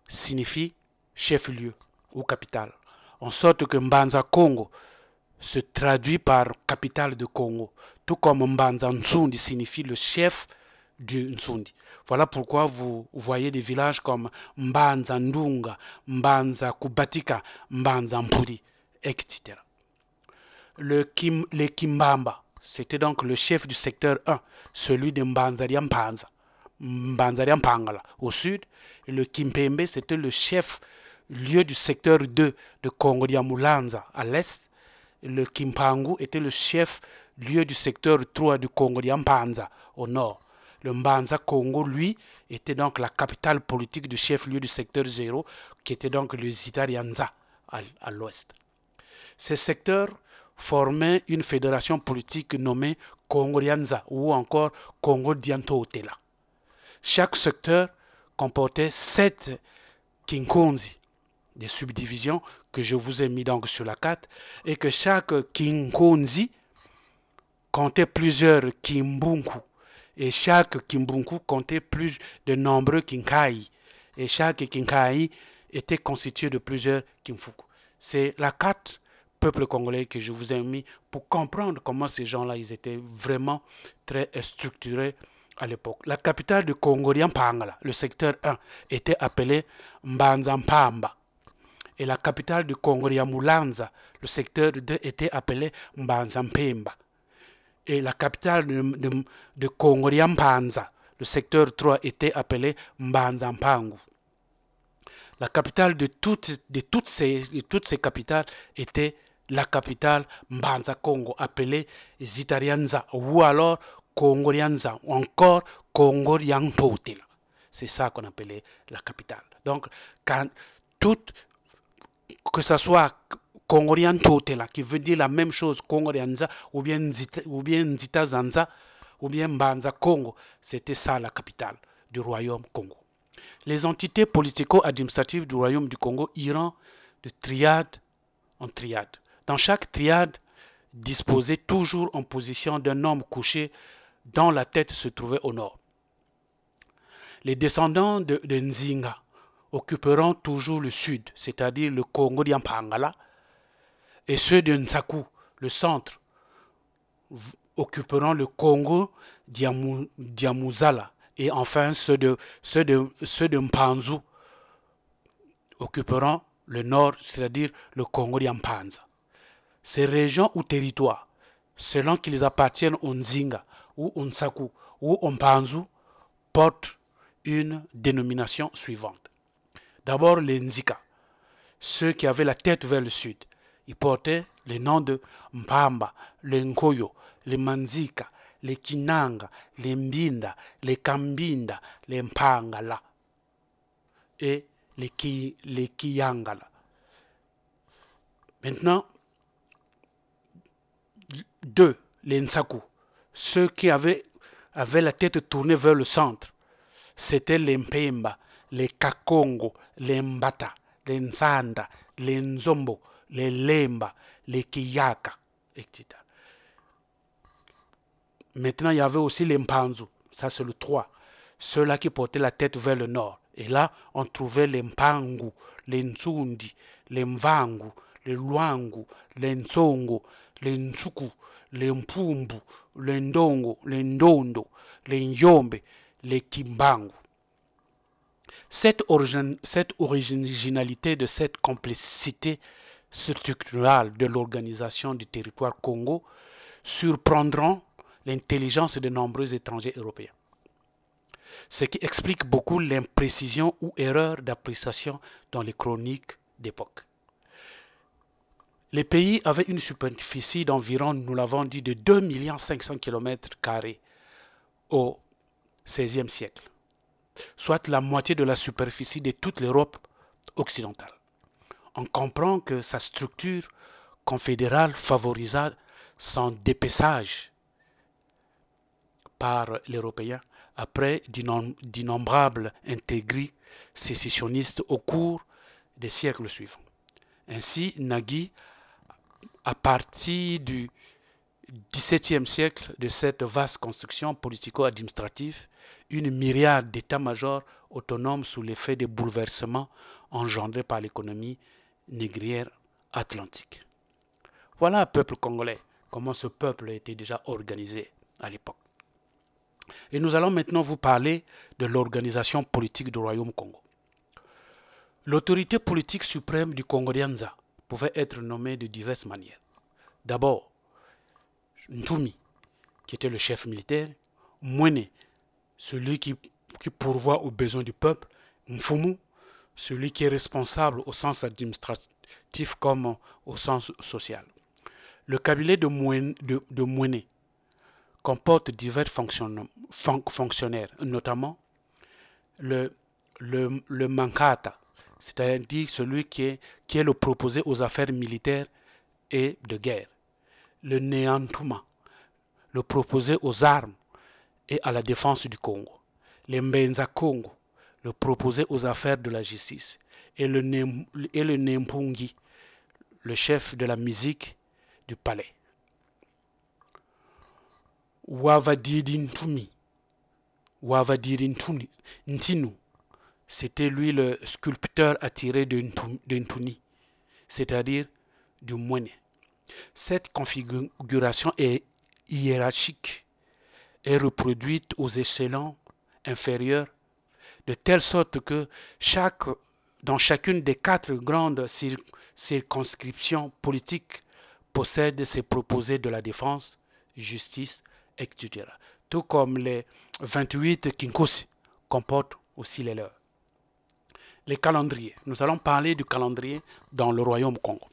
signifie chef-lieu ou capitale. En sorte que Mbanza Congo se traduit par capitale de Congo. tout comme Mbanza Nsundi signifie le chef du Nsundi. Voilà pourquoi vous voyez des villages comme Mbanza Ndunga, Mbanza Kubatika, Mbanza Mpuri, etc. Les Kimbamba, c'était donc le chef du secteur 1, celui de Mbanzaria Mpanza, Mbanzaria Mpangala au sud. Et le Kimpembe, c'était le chef lieu du secteur 2 de Kongoria Mulanza à l'est. Le Kimpangu était le chef lieu du secteur 3 du Kongoria Mpanza au nord. Le Mbanza Congo, lui, était donc la capitale politique du chef-lieu du secteur 0, qui était donc le Zitarianza à l'ouest. Ces secteurs formaient une fédération politique nommée Congorianza ou encore Congo Dianto-Otela. Chaque secteur comportait 7 Kinkonzi, des subdivisions que je vous ai mis donc sur la carte, et que chaque Kinkonzi comptait plusieurs Kimbunku. Et chaque Kimbunku comptait plus de nombreux Kinkai. Et chaque Kinkai était constitué de plusieurs Kimfuku. C'est la carte peuple congolais que je vous ai mis pour comprendre comment ces gens-là, ils étaient vraiment très structurés à l'époque. La capitale de Kongoria Mpangala, le secteur 1, était appelée Mbanza Mpamba. Et la capitale de Kongoria Mulanza, le secteur 2, était appelée Mbanza Mpemba. Et la capitale de Kongoria Mpanza, le secteur 3, était appelée Mbanza Mpangu. La capitale de toutes ces capitales était la capitale Mbanza Congo, appelée Zitarianza, ou alors Kongorianza, ou encore Kongoriantotela. C'est ça qu'on appelait la capitale. Donc, que ce soit Kongoriantotela, qui veut dire la même chose, Kongorianza, ou bien Nzitazanza, ou bien Mbanza Congo, c'était ça la capitale du royaume Congo. Les entités politico-administratives du royaume du Congo iront de triade en triade. Dans chaque triade, disposait toujours en position d'un homme couché dont la tête se trouvait au nord. Les descendants de Nzinga occuperont toujours le sud, c'est-à-dire le Congo d'Yampangala, et ceux de Nsaku, le centre, occuperont le Congo d'Yamuzala, et enfin ceux de Mpanzu occuperont le nord, c'est-à-dire le Congo d'Yampanza. Ces régions ou territoires, selon qu'ils appartiennent au Nzinga, ou au Nsaku, ou au Mpanzu, portent une dénomination suivante. D'abord les Nzika, ceux qui avaient la tête vers le sud. Ils portaient les noms de Mpamba, les Nkoyo, les Manzika, les Kinanga, les Mbinda, les Kambinda, les Mpangala et les Kiyangala. Maintenant, deux, les Nsaku, ceux qui avaient la tête tournée vers le centre. C'était les Mpemba, les Kakongo, les Mbata, les Nsanda, les Nzombo, les Lemba, les Kiyaka, etc. Maintenant, il y avait aussi les Mpanzu, ça c'est le 3, ceux-là qui portaient la tête vers le nord. Et là, on trouvait les Mpangu, les Nsundi, les Mvangu, les Luangu, les Ntsongo, les Ntsuku, les Mpumbu, les Ndongo, les Ndondo, les Nyombe, les Kimbangu. Cette originalité de cette complexité structurale de l'organisation du territoire Congo surprendront l'intelligence de nombreux étrangers européens. Ce qui explique beaucoup l'imprécision ou erreur d'appréciation dans les chroniques d'époque. Les pays avaient une superficie d'environ, nous l'avons dit, de 2 500 km² au XVIe siècle, soit la moitié de la superficie de toute l'Europe occidentale. On comprend que sa structure confédérale favorisa son dépeçage par l'Européen après d'innombrables intégrés sécessionnistes au cours des siècles suivants. Ainsi, Nagui, à partir du XVIIe siècle, de cette vaste construction politico-administrative, une myriade d'états-majors autonomes sous l'effet des bouleversements engendrés par l'économie négrière atlantique. Voilà, peuple congolais, comment ce peuple était déjà organisé à l'époque. Et nous allons maintenant vous parler de l'organisation politique du Royaume Congo. L'autorité politique suprême du Congo-Nyanza pouvait être nommée de diverses manières. D'abord, Ntumi, qui était le chef militaire, Mwene, celui qui pourvoit aux besoins du peuple, Mfumu, celui qui est responsable au sens administratif comme au sens social. Le cabinet de Mwene comporte divers fonctionnaires, notamment le Mankata, c'est-à-dire celui qui est le proposé aux affaires militaires et de guerre. Le Néantuma, le proposé aux armes et à la défense du Congo. Le Mbenza Congo, le proposé aux affaires de la justice. Et le Nempungi, le chef de la musique du palais. Wavadidintumi, Ntinu, c'était lui le sculpteur attiré de Ntuni, c'est-à-dire du Mwene. Cette configuration est hiérarchique et reproduite aux échelons inférieurs, de telle sorte que dans chacune des 4 grandes circonscriptions politiques possède ses proposés de la défense, justice, etc. Tout comme les 28 Kinkosi comportent aussi les leurs. Les calendriers. Nous allons parler du calendrier dans le Royaume Congo.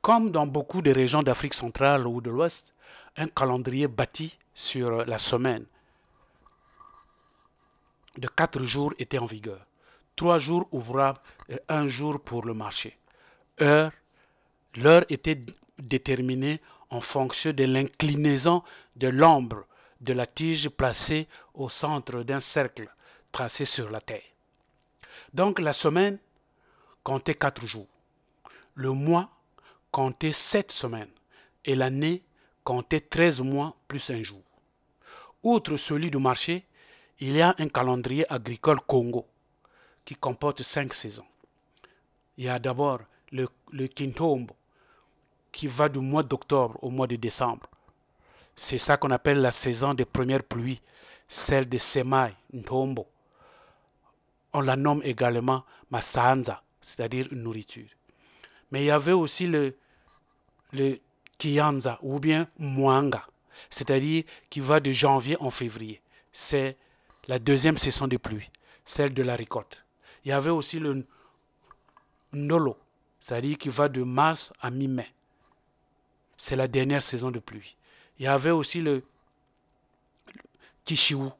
Comme dans beaucoup de régions d'Afrique centrale ou de l'Ouest, un calendrier bâti sur la semaine de 4 jours était en vigueur. 3 jours ouvrables et 1 jour pour le marché. L'heure était déterminée en fonction de l'inclinaison de l'ombre de la tige placée au centre d'un cercle tracé sur la terre. Donc la semaine comptait 4 jours. Le mois comptait 7 semaines et l'année comptait 13 mois plus 1 jour. Outre celui du marché, il y a un calendrier agricole Congo qui comporte 5 saisons. Il y a d'abord le Kintombo qui va du mois d'octobre au mois de décembre. C'est ça qu'on appelle la saison des premières pluies, celle de Semai, Ntombo. On la nomme également Masanza, c'est-à-dire une nourriture. Mais il y avait aussi le Kianza ou bien Mwanga, c'est-à-dire qui va de janvier en février. C'est la deuxième saison de pluie, celle de la récolte. Il y avait aussi le Ndolo, c'est-à-dire qui va de mars à mi-mai. C'est la dernière saison de pluie. Il y avait aussi le Kishiwu,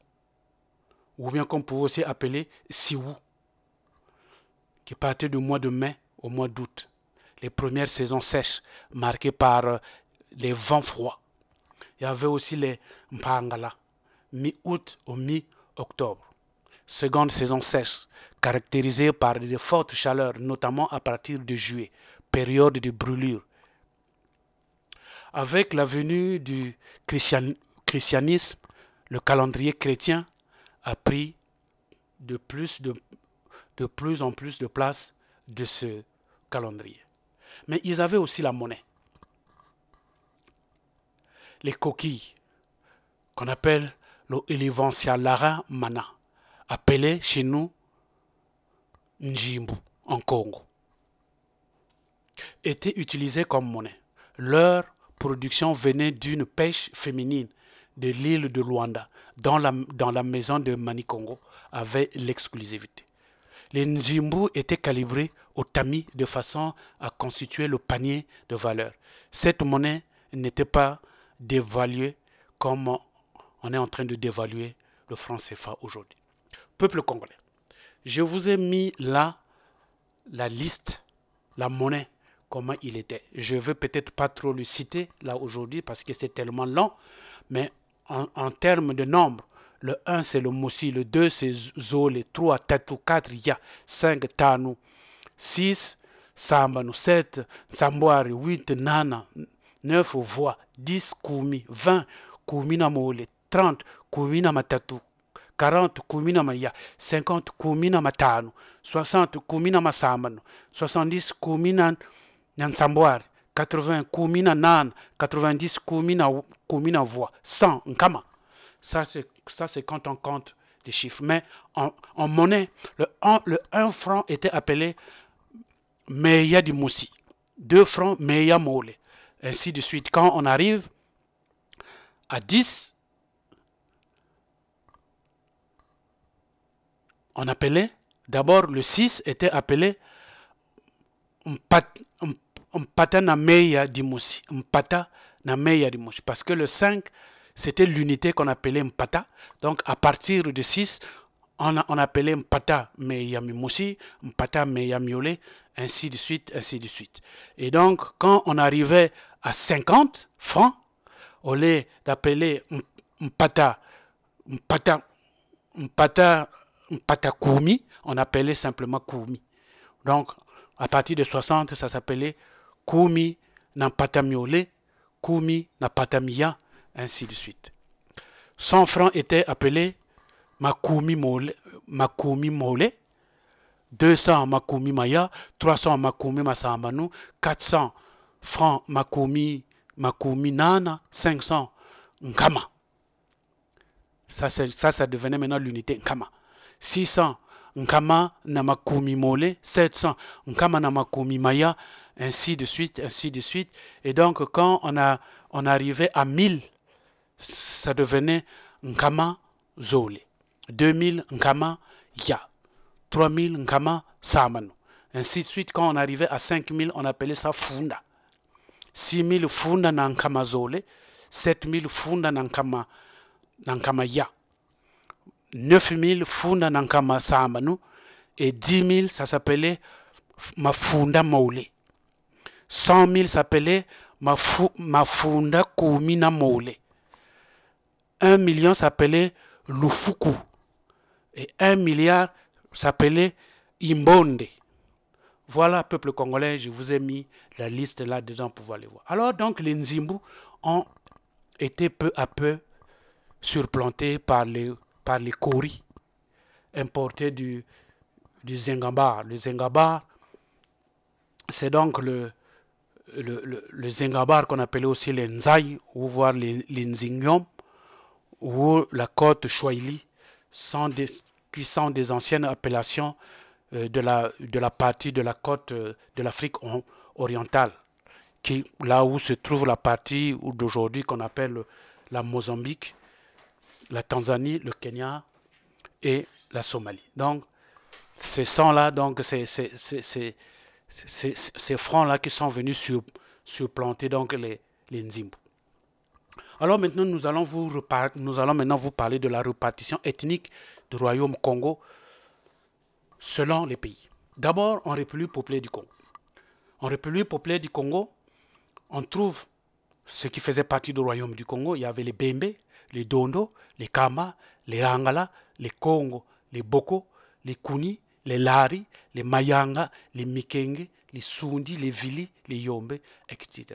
ou bien qu'on pouvait aussi appeler Siwu, qui partait du mois de mai au mois d'août. Les premières saisons sèches, marquées par les vents froids. Il y avait aussi les Mpangala, mi-août au mi-octobre. Seconde saison sèche, caractérisée par de fortes chaleurs, notamment à partir de juillet, période de brûlure. Avec la venue du christianisme, le calendrier chrétien a pris de plus en plus de place de ce calendrier. Mais ils avaient aussi la monnaie. Les coquilles, qu'on appelle le Elivancialara Mana, appelé chez nous Njimbu en Congo, étaient utilisées comme monnaie. Leur production venait d'une pêche féminine de l'île de Luanda, dont la maison de Manikongo avait l'exclusivité. Les Njimbu étaient calibrés au tamis de façon à constituer le panier de valeur. Cette monnaie n'était pas dévaluée comme on est en train de dévaluer le franc CFA aujourd'hui. Peuple congolais, je vous ai mis là la liste, la monnaie, comment il était. Je ne veux peut-être pas trop le citer là aujourd'hui parce que c'est tellement long, mais en termes de nombre, le 1 c'est le Moussi, le 2 c'est Zole, 3 Tatu, 4 Ya, 5 Tanu, 6 Sambanu, 7 Sambouari, 8 Nana, 9 Voix, 10 Koumi, 20 Koumina Mole, 30 Koumina Matatu, 40 Koumina Maya, 50 Koumina Matanu, 60 Koumina Masambanu, 70 Koumina Nansambouari, 80 kumina nan, 90 kumina voix, 100 nkama. Ça c'est quand on compte des chiffres. Mais en monnaie, le 1 franc était appelé meya di moussi, 2 francs meya mole, ainsi de suite. Quand on arrive à 10, on appelait, d'abord le 6 était appelé mpata na meya di moussi, mpata na meya di moussi, parce que le 5 c'était l'unité qu'on appelait mpata. Donc à partir de 6, on appelait mpata meya mi moussi, mpata meya miolé, ainsi de suite, ainsi de suite. Et donc quand on arrivait à 50 francs, au lieu d'appeler mpata koumi, on appelait simplement koumi. Donc à partir de 60, ça s'appelait koumi na mpata miolé, koumi na pata miya, ainsi de suite. 100 francs était appelé makoumi mole, 200 makoumi maya, 300 makoumi masambanu, 400 francs makoumi nana, 500 nkama. Ça devenait maintenant l'unité nkama. 600 nkama na makoumi mole, 700 nkama na makoumi maya, ainsi de suite, ainsi de suite. Et donc quand on arrivait à 1000, ça devenait nkama zole, 2000 nkama ya, 3000 nkama samanu, ainsi de suite. Quand on arrivait à 5000, on appelait ça funda, 6000 funda na nkama zole, 7000 funda na nkama ya, 9000 funda na nkama samanu, et 10 000 ça s'appelait mafunda maule, 100 000 s'appelait mafunda kumina maule, 1 million s'appelait lufuku, et 1 milliard s'appelait imbonde. Voilà, peuple congolais, je vous ai mis la liste là-dedans pour pouvoir les voir. Alors donc les Nzimbu ont été peu à peu surplantés par les Kori importés du Zengabar. Le Zengabar, c'est donc le Zengabar qu'on appelait aussi les Nzaï, ou voire les Nzingom, ou la côte Chouaili, qui sont des anciennes appellations de la partie de la côte de l'Afrique orientale, là où se trouve la partie d'aujourd'hui qu'on appelle la Mozambique, la Tanzanie, le Kenya et la Somalie. Donc ces sangs-là, donc ces francs-là qui sont venus surplanter donc les Nzimbu. Alors maintenant nous allons maintenant vous parler de la répartition ethnique du royaume Congo selon les pays. D'abord en République populaire du Congo. En République populaire du Congo, on trouve ce qui faisait partie du royaume du Congo. Il y avait les Bembe, les Dondo, les Kama, les Angala, les Congo, les Boko, les Kuni, les Lari, les Mayanga, les Mikenge, les Sundi, les Vili, les Yombe, etc.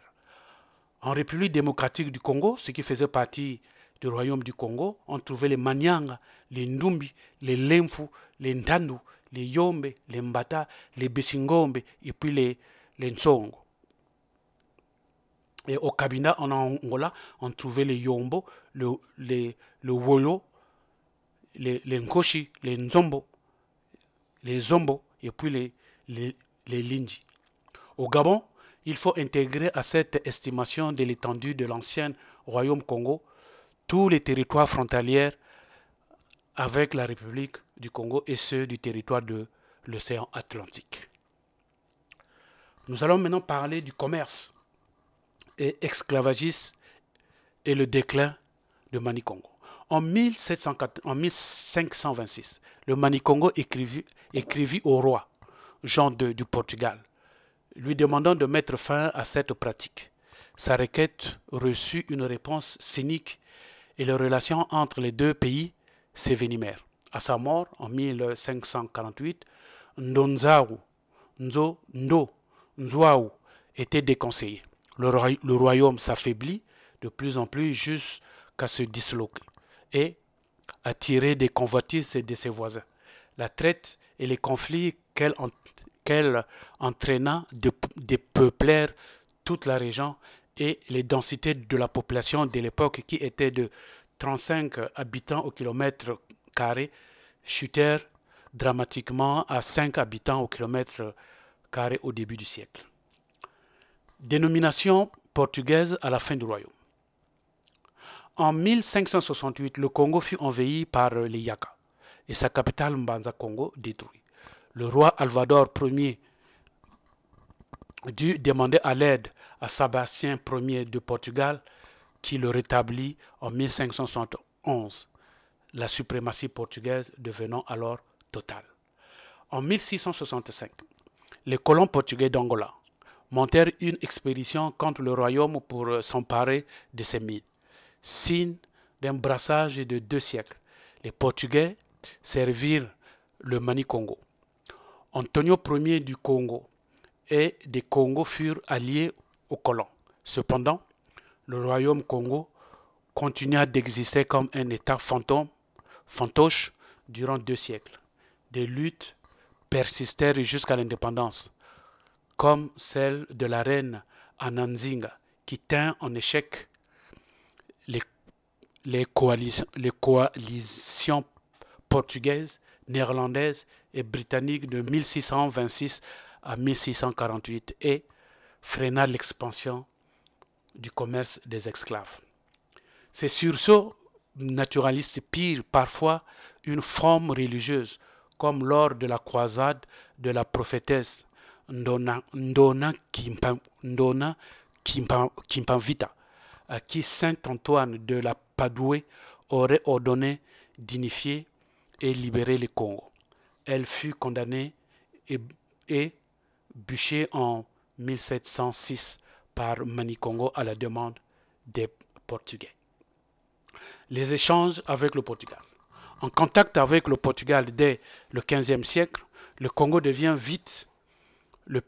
En République démocratique du Congo, ce qui faisait partie du royaume du Congo, on trouvait les Manyanga, les Ndumbi, les Lemfu, les Ntandu, les Yombe, les Mbata, les Besingombe et puis les Ntsongo. Et au Kabinda, en Angola, on trouvait les Yombo, le Wolo, les Nkoshi, les Nzombo, les Zombo et puis les Lindji. Au Gabon, il faut intégrer à cette estimation de l'étendue de l'ancien royaume Congo tous les territoires frontaliers avec la République du Congo et ceux du territoire de l'océan Atlantique. Nous allons maintenant parler du commerce et esclavagisme et le déclin de Manicongo. En 1526, le Manicongo écrivit au roi Jean II du Portugal, lui demandant de mettre fin à cette pratique. Sa requête reçut une réponse cynique et les relations entre les deux pays s'évenimèrent. À sa mort, en 1548, Ndonzaou, Nzouaou était déconseillé. Le royaume s'affaiblit de plus en plus jusqu'à se disloquer et attirer des convoitises de ses voisins. La traite et les conflits qu'elle entraîna dépeuplèrent toute la région et les densités de la population de l'époque qui était de 35 habitants au kilomètre carré chutèrent dramatiquement à 5 habitants au kilomètre carré au début du siècle. Dénomination portugaise à la fin du royaume. En 1568, le Congo fut envahi par les Yaka et sa capitale Mbanza Congo détruite. Le roi Alvador Ier dut demander à l'aide à Sébastien Ier de Portugal qui le rétablit en 1571, la suprématie portugaise devenant alors totale. En 1665, les colons portugais d'Angola montèrent une expédition contre le royaume pour s'emparer de ses mines. Signe d'un brassage de 2 siècles, les Portugais servirent le Mani-Congo. Antonio Ier du Congo et des Congos furent alliés aux colons. Cependant, le royaume Congo continua d'exister comme un État fantoche durant 2 siècles. Des luttes persistèrent jusqu'à l'indépendance, comme celle de la reine Ananzinga, qui tint en échec les coalitions portugaises, néerlandaises et britanniques de 1626 à 1648 et freina l'expansion du commerce des esclaves. Ces sursauts naturalistes prirent parfois une forme religieuse, comme lors de la croisade de la prophétesse Ndona Kimpavita, à qui saint Antoine de la Padoue aurait ordonné d'unifier et libérer les Congo. Elle fut condamnée et bûchée en 1706 par Mani-Congo à la demande des Portugais. Les échanges avec le Portugal. En contact avec le Portugal dès le XVe siècle, le Congo devient vite le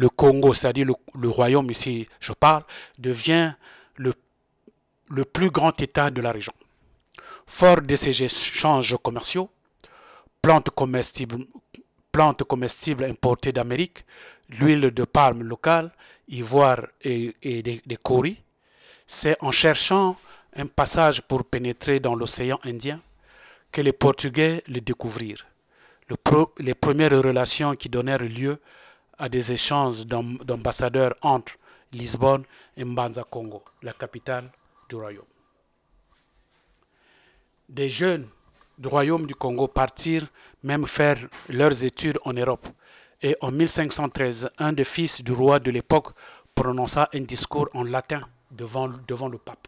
Congo, c'est-à-dire le royaume ici je parle, devient le plus grand État de la région. Fort de ces échanges commerciaux, plantes comestibles importées d'Amérique, l'huile de palme locale, ivoire et des kauris, c'est en cherchant un passage pour pénétrer dans l'océan Indien que les Portugais le découvrirent. Les premières relations qui donnèrent lieu à des échanges d'ambassadeurs entre Lisbonne et Mbanza Congo, la capitale du royaume. Des jeunes du royaume du Congo partirent même faire leurs études en Europe. Et en 1513, un des fils du roi de l'époque prononça un discours en latin devant le pape.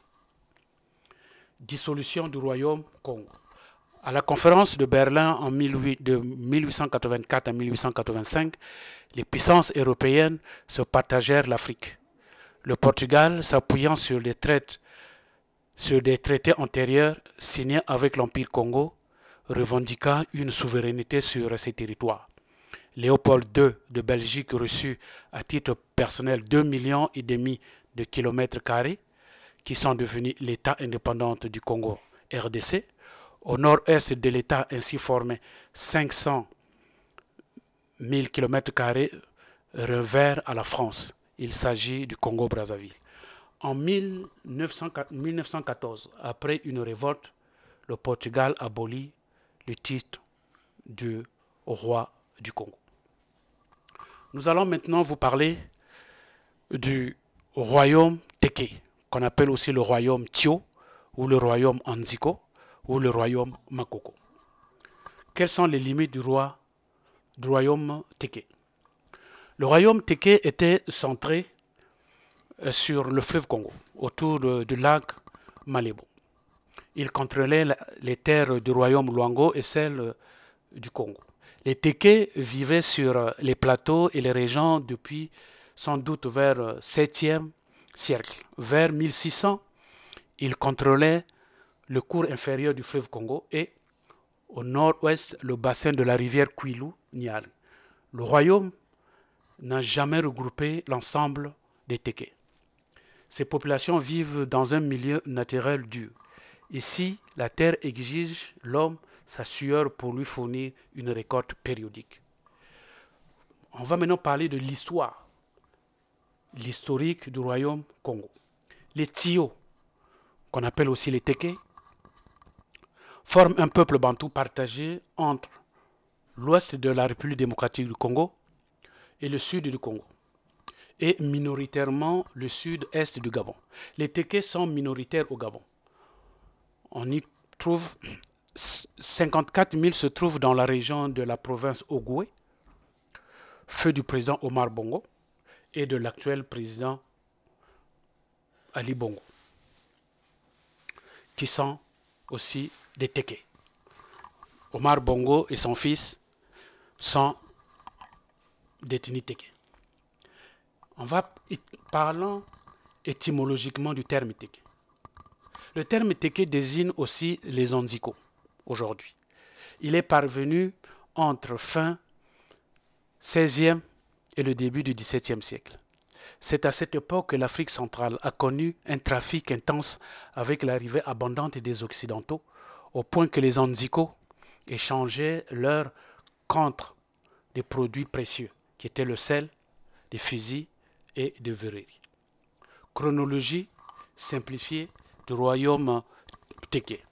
Dissolution du royaume Congo. À la conférence de Berlin de 1884 à 1885, les puissances européennes se partagèrent l'Afrique. Le Portugal, s'appuyant sur des traités antérieurs signés avec l'Empire Congo, revendiqua une souveraineté sur ces territoires. Léopold II de Belgique reçut à titre personnel 2,5 millions de kilomètres carrés, qui sont devenus l'État indépendant du Congo, RDC. Au nord-est de l'État ainsi formé, 500 000 km revinrent à la France. Il s'agit du Congo-Brazzaville. En 1914, après une révolte, le Portugal abolit le titre de roi du Congo. Nous allons maintenant vous parler du royaume Téké, qu'on appelle aussi le royaume Thio, ou le royaume Anziko, ou le royaume Makoko. Quelles sont les limites du royaume Téké? Le royaume Téké était centré sur le fleuve Congo, autour du lac Malébo. Il contrôlait les terres du royaume Luango et celles du Congo. Les Téké vivaient sur les plateaux et les régions depuis sans doute vers le 7e siècle. Vers 1600, ils contrôlaient le cours inférieur du fleuve Congo et au nord-ouest le bassin de la rivière Kwilu-Niari. Le royaume n'a jamais regroupé l'ensemble des Téké. Ces populations vivent dans un milieu naturel dur. Ici, la terre exige l'homme sa sueur pour lui fournir une récolte périodique. On va maintenant parler de l'histoire l'historique du royaume Congo. Les Tio, qu'on appelle aussi les Teke, forment un peuple bantou partagé entre l'ouest de la République démocratique du Congo et le sud du Congo, et minoritairement le sud-est du Gabon. Les Teke sont minoritaires au Gabon. On y trouve 54 000 se trouvent dans la région de la province Ogoué, feu du président Omar Bongo et de l'actuel président Ali Bongo, qui sont aussi des Teke. Omar Bongo et son fils sont des Tini Teke. On va parler étymologiquement du terme Teke. Le terme Teke désigne aussi les Onziko aujourd'hui. Il est parvenu entre fin 16e et le début du XVIIe siècle. C'est à cette époque que l'Afrique centrale a connu un trafic intense avec l'arrivée abondante des Occidentaux, au point que les Onziko échangeaient leur contre des produits précieux, qui étaient le sel, des fusils et des verreries. Chronologie simplifiée du royaume Teke.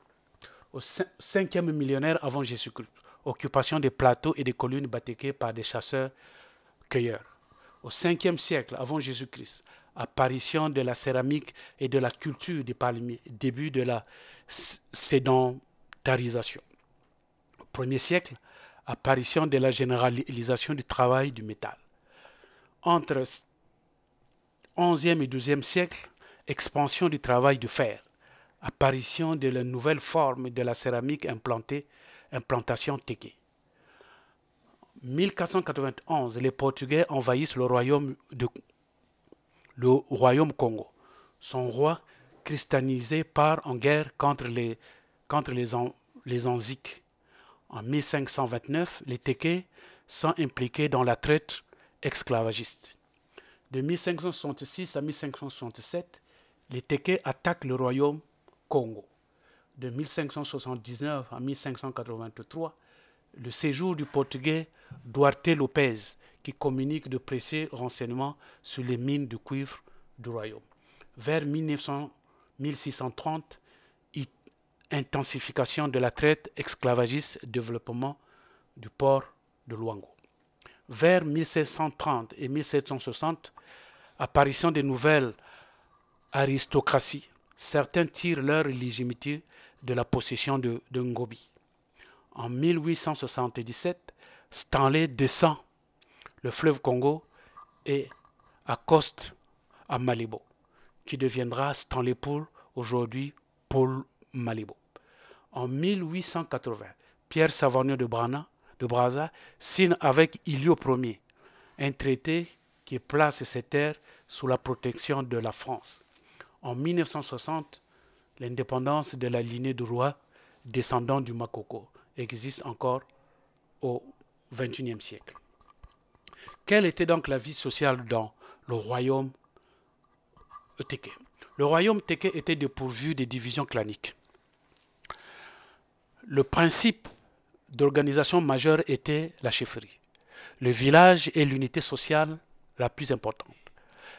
Au 5e millénaire avant Jésus-Christ, occupation des plateaux et des collines Bateke par des chasseurs-cueilleurs. Au 5e siècle avant Jésus-Christ, apparition de la céramique et de la culture des palmiers, début de la sédentarisation. Au 1er siècle, apparition de la généralisation du travail du métal. Entre 11e et 12e siècle, expansion du travail du fer. Apparition de la nouvelle forme de la céramique implantation Teke. 1491, les Portugais envahissent le royaume Congo. Son roi, christianisé, part en guerre contre les Anziques. En 1529, les Teke sont impliqués dans la traite esclavagiste. De 1566 à 1567, les Teke attaquent le royaume Congo. De 1579 à 1583, le séjour du Portugais Duarte Lopez, qui communique de précieux renseignements sur les mines de cuivre du royaume. Vers 1630, intensification de la traite esclavagiste, développement du port de Luango. Vers 1730 et 1760, apparition des nouvelles aristocraties. Certains tirent leur légitimité de la possession de Ngobi. En 1877, Stanley descend le fleuve Congo et accoste à Malibo, qui deviendra Stanley Pool, aujourd'hui Paul Malibo. En 1880, Pierre Savagnin de Brazza signe avec Ilio Ier un traité qui place ces terres sous la protection de la France. En 1960, l'indépendance de la lignée du roi descendant du Makoko existe encore au XXIe siècle. Quelle était donc la vie sociale dans le royaume Teke? Le royaume Teke était dépourvu de divisions claniques. Le principe d'organisation majeure était la chefferie. Le village est l'unité sociale la plus importante.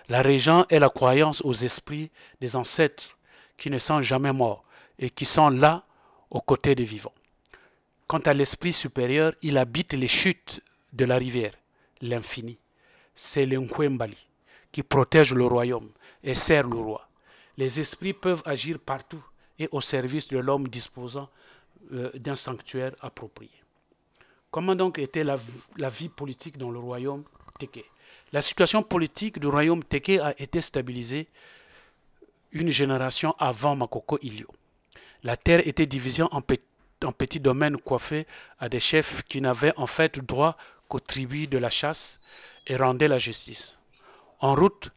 La religion est la croyance aux esprits des ancêtres qui ne sont jamais morts et qui sont là aux côtés des vivants. Quant à l'esprit supérieur, il habite les chutes de la rivière, l'infini. C'est l'Nkwembali qui protège le royaume et sert le roi. Les esprits peuvent agir partout et au service de l'homme disposant d'un sanctuaire approprié. Comment donc était la vie politique dans le royaume Teke? La situation politique du royaume Teke a été stabilisée une génération avant Makoko Ilio. La terre était divisée en petits domaines coiffés à des chefs qui n'avaient en fait droit qu'au tribut de la chasse et rendaient la justice. En route,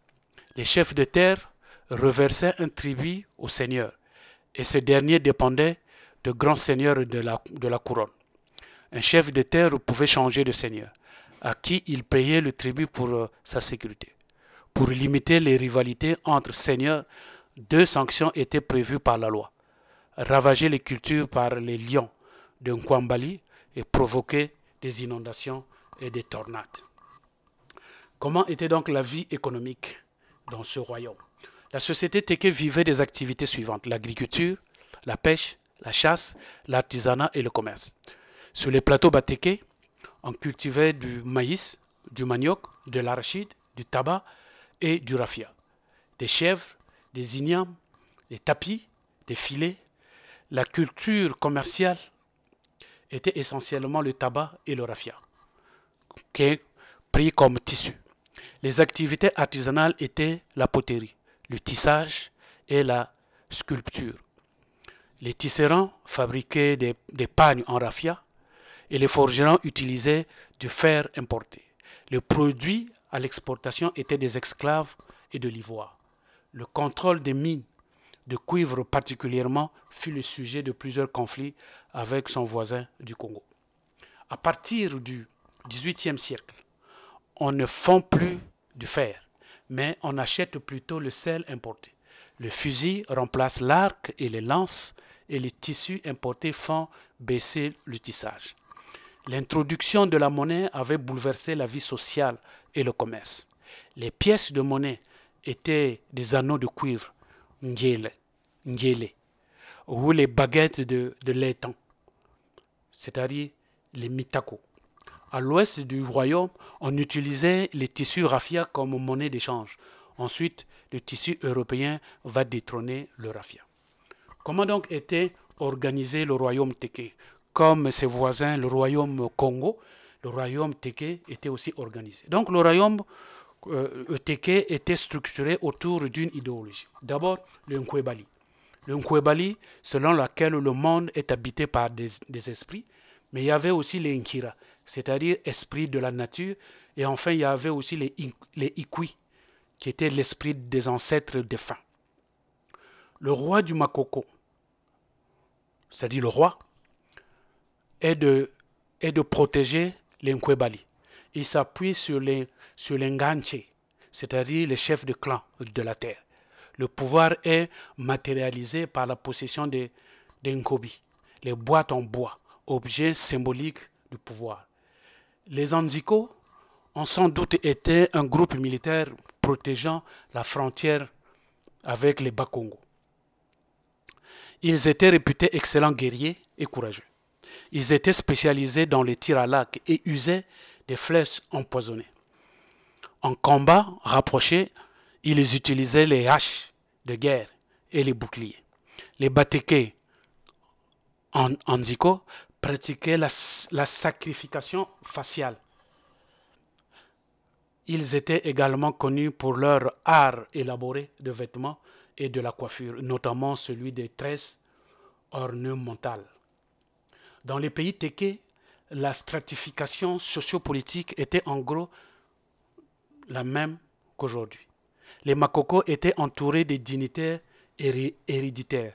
les chefs de terre reversaient un tribut au seigneur et ce dernier dépendait de grands seigneurs de la couronne. Un chef de terre pouvait changer de seigneur, à qui il payait le tribut pour sa sécurité. Pour limiter les rivalités entre seigneurs, 2 sanctions étaient prévues par la loi. Ravager les cultures par les lions de Nkwambali et provoquer des inondations et des tornades. Comment était donc la vie économique dans ce royaume. La société Teke vivait des activités suivantes: l'agriculture, la pêche, la chasse, l'artisanat et le commerce. Sur les plateaux Bateke, on cultivait du maïs, du manioc, de l'arachide, du tabac et du raffia, des chèvres, des ignames, des tapis, des filets. La culture commerciale était essentiellement le tabac et le raffia, qui est pris comme tissu. Les activités artisanales étaient la poterie, le tissage et la sculpture. Les tisserands fabriquaient des pagnes en raffia et les forgerons utilisaient du fer importé. Les produits à l'exportation étaient des esclaves et de l'ivoire. Le contrôle des mines de cuivre particulièrement fut le sujet de plusieurs conflits avec son voisin du Congo. À partir du XVIIIe siècle, on ne fond plus du fer, mais on achète plutôt le sel importé. Le fusil remplace l'arc et les lances, et les tissus importés font baisser le tissage. L'introduction de la monnaie avait bouleversé la vie sociale et le commerce. Les pièces de monnaie étaient des anneaux de cuivre, ngele, ou les baguettes de laiton, c'est-à-dire les mitako. À l'ouest du royaume, on utilisait les tissus raffia comme monnaie d'échange. Ensuite, le tissu européen va détrôner le raffia. Comment donc était organisé le royaume Teke? Comme ses voisins, le royaume Congo, le royaume Teke était aussi organisé. Donc le royaume Teke était structuré autour d'une idéologie. D'abord, le Nkwebali. Le Nkwebali, selon laquelle le monde est habité par des esprits, mais il y avait aussi les Nkira, c'est-à-dire esprits de la nature, et enfin il y avait aussi les Ikwi, qui étaient l'esprit des ancêtres défunts. Le roi du Makoko, c'est-à-dire le roi, est de protéger les Nkwebali. Il s'appuie sur les Nganche, c'est-à-dire les chefs de clan de la terre. Le pouvoir est matérialisé par la possession des Nkobi, les boîtes en bois, objets symboliques du pouvoir. Les Anziko ont sans doute été un groupe militaire protégeant la frontière avec les Bakongo. Ils étaient réputés excellents guerriers et courageux. Ils étaient spécialisés dans les tirs à l'arc et usaient des flèches empoisonnées. En combat rapproché, ils utilisaient les haches de guerre et les boucliers. Les Bateke en Nziko pratiquaient la sacrification faciale. Ils étaient également connus pour leur art élaboré de vêtements et de la coiffure, notamment celui des tresses ornementales. Dans les pays Teke, la stratification sociopolitique était en gros la même qu'aujourd'hui. Les Makoko étaient entourés des dignitaires héréditaires.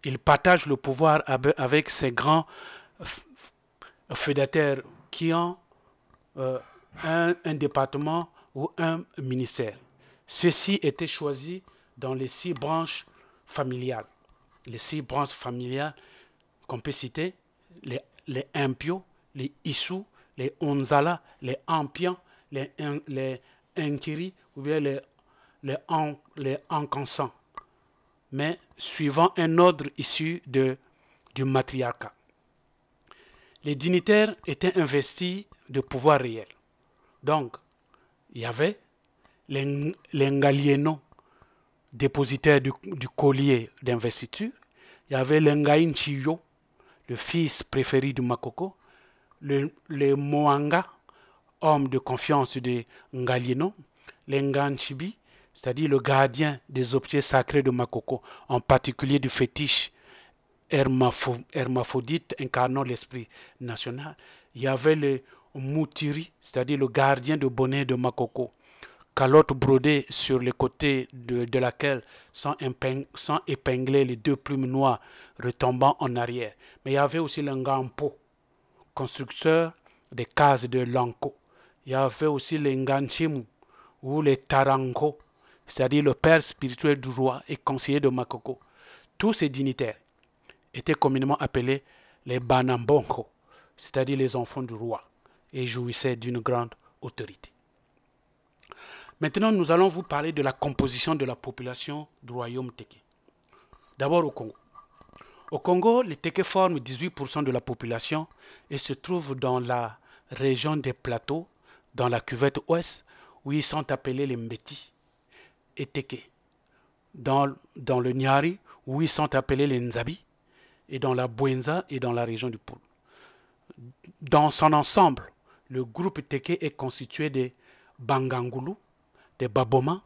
Ils partagent le pouvoir avec ces grands feudataires qui ont un département ou un ministère. Ceux-ci étaient choisis dans les 6 branches familiales. Les 6 branches familiales qu'on peut citer: les Impio, les Issou, les Onzala, les Ampian, les Nkiri ou bien les Ankansans, mais suivant un ordre issu du matriarcat. Les dignitaires étaient investis de pouvoir réel. Donc, il y avait les Ngalieno, dépositaires du collier d'investiture. Il y avait les Ngaïnchiyo, le fils préféré du Makoko, les Moanga, hommes de confiance des Ngalieno, les Nganchibi, c'est-à-dire le gardien des objets sacrés de Makoko, en particulier du fétiche hermaphrodite incarnant l'esprit national. Il y avait les Moutiri, c'est-à-dire le gardien de bonnet de Makoko, calotte brodée sur les côtés de laquelle sont épinglées les 2 plumes noires retombant en arrière. Mais il y avait aussi le Ngampo, constructeur des cases de Lanko. Il y avait aussi les Nganchimu ou les Tarango, c'est-à-dire le père spirituel du roi et conseiller de Makoko. Tous ces dignitaires étaient communément appelés les Banambonko, c'est-à-dire les enfants du roi, et jouissaient d'une grande autorité. Maintenant, nous allons vous parler de la composition de la population du royaume Téké. D'abord au Congo. Au Congo, les Téké forment 18% de la population et se trouvent dans la région des plateaux, dans la cuvette ouest, où ils sont appelés les Mbeti et Téké. Dans le Nyari, où ils sont appelés les Nzabi, et dans la Bouenza et dans la région du Poul. Dans son ensemble, le groupe Téké est constitué des Bangangulu, des Baboma,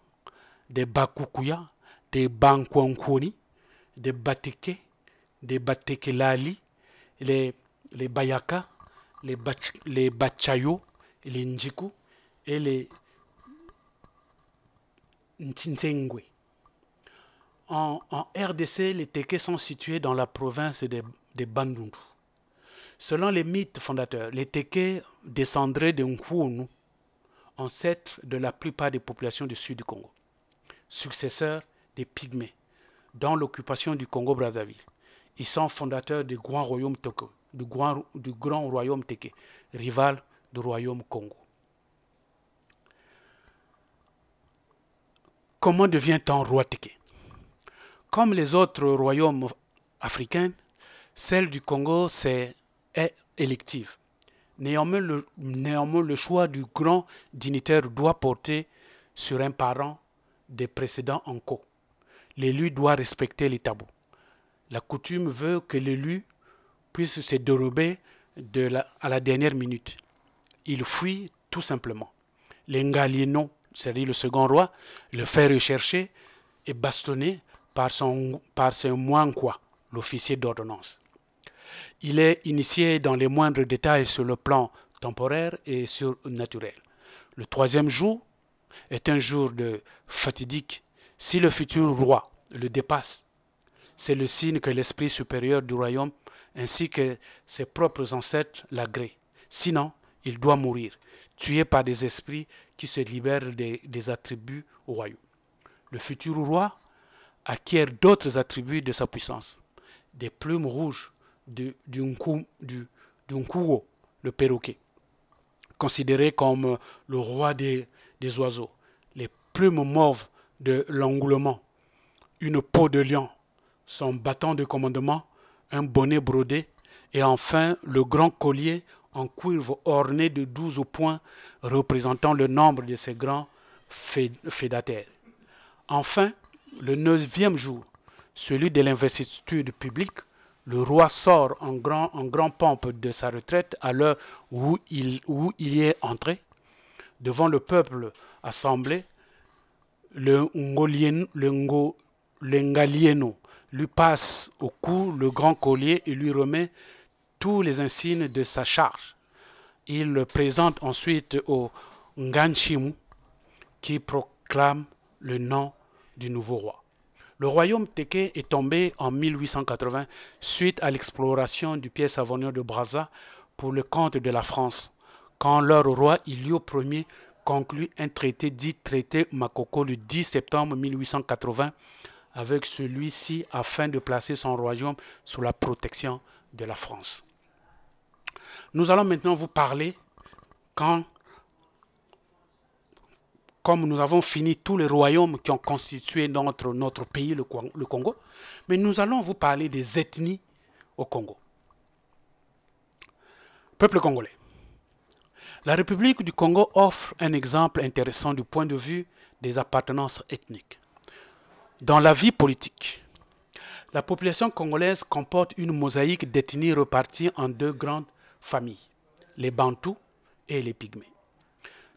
des Bakukuya, des Bankwankoni, des Bateke, des Batekelali, les Bayaka, les Bachayo, les Njiku et les Ntinsengwe. En RDC, les Téké sont situés dans la province des Bandundu. Selon les mythes fondateurs, les Téké descendraient de Nkwonu, ancêtres de la plupart des populations du sud du Congo, successeurs des Pygmées, dans l'occupation du Congo-Brazzaville. Ils sont fondateurs du grand royaume Téké, du grand royaume Téké, rival du royaume Congo. Comment devient-on roi Téké? Comme les autres royaumes africains, celle du Congo est élective. Néanmoins, le choix du grand dignitaire doit porter sur un parent des précédents en co. L'élu doit respecter les tabous. La coutume veut que l'élu puisse se dérober à la dernière minute. Il fuit tout simplement. L'Engalieno, c'est-à-dire le second roi, le fait rechercher et bastonner par son Mwankwa, l'officier d'ordonnance. Il est initié dans les moindres détails sur le plan temporaire et surnaturel. Le troisième jour est un jour fatidique. Si le futur roi le dépasse, c'est le signe que l'esprit supérieur du royaume ainsi que ses propres ancêtres l'agréent. Sinon, il doit mourir, tué par des esprits qui se libèrent des attributs au royaume. Le futur roi acquiert d'autres attributs de sa puissance. Des plumes rouges du Nkuwo, le perroquet, considéré comme le roi des oiseaux. Les plumes mauves de l'engoulement, une peau de lion, son bâton de commandement, un bonnet brodé, et enfin le grand collier en cuivre orné de 12 points représentant le nombre de ses grands fédataires. Enfin, le 9e jour, celui de l'investiture publique, le roi sort en grand pompe de sa retraite à l'heure où il y est entré. Devant le peuple assemblé, le Ngalieno lui passe au cou le grand collier et lui remet tous les insignes de sa charge. Il le présente ensuite au Nganchimu qui proclame le nom du nouveau roi. Le royaume Téké est tombé en 1880 suite à l'exploration du pied savonneur de Brazza pour le compte de la France, quand leur roi Ilio Ier conclut un traité dit traité Makoko le 10 septembre 1880 avec celui-ci afin de placer son royaume sous la protection de la France. Nous allons maintenant vous parler comme nous avons fini tous les royaumes qui ont constitué notre pays, le Congo, mais nous allons vous parler des ethnies au Congo. Peuple congolais. La République du Congo offre un exemple intéressant du point de vue des appartenances ethniques. Dans la vie politique, la population congolaise comporte une mosaïque d'ethnies reparties en deux grandes familles, les Bantous et les Pygmées.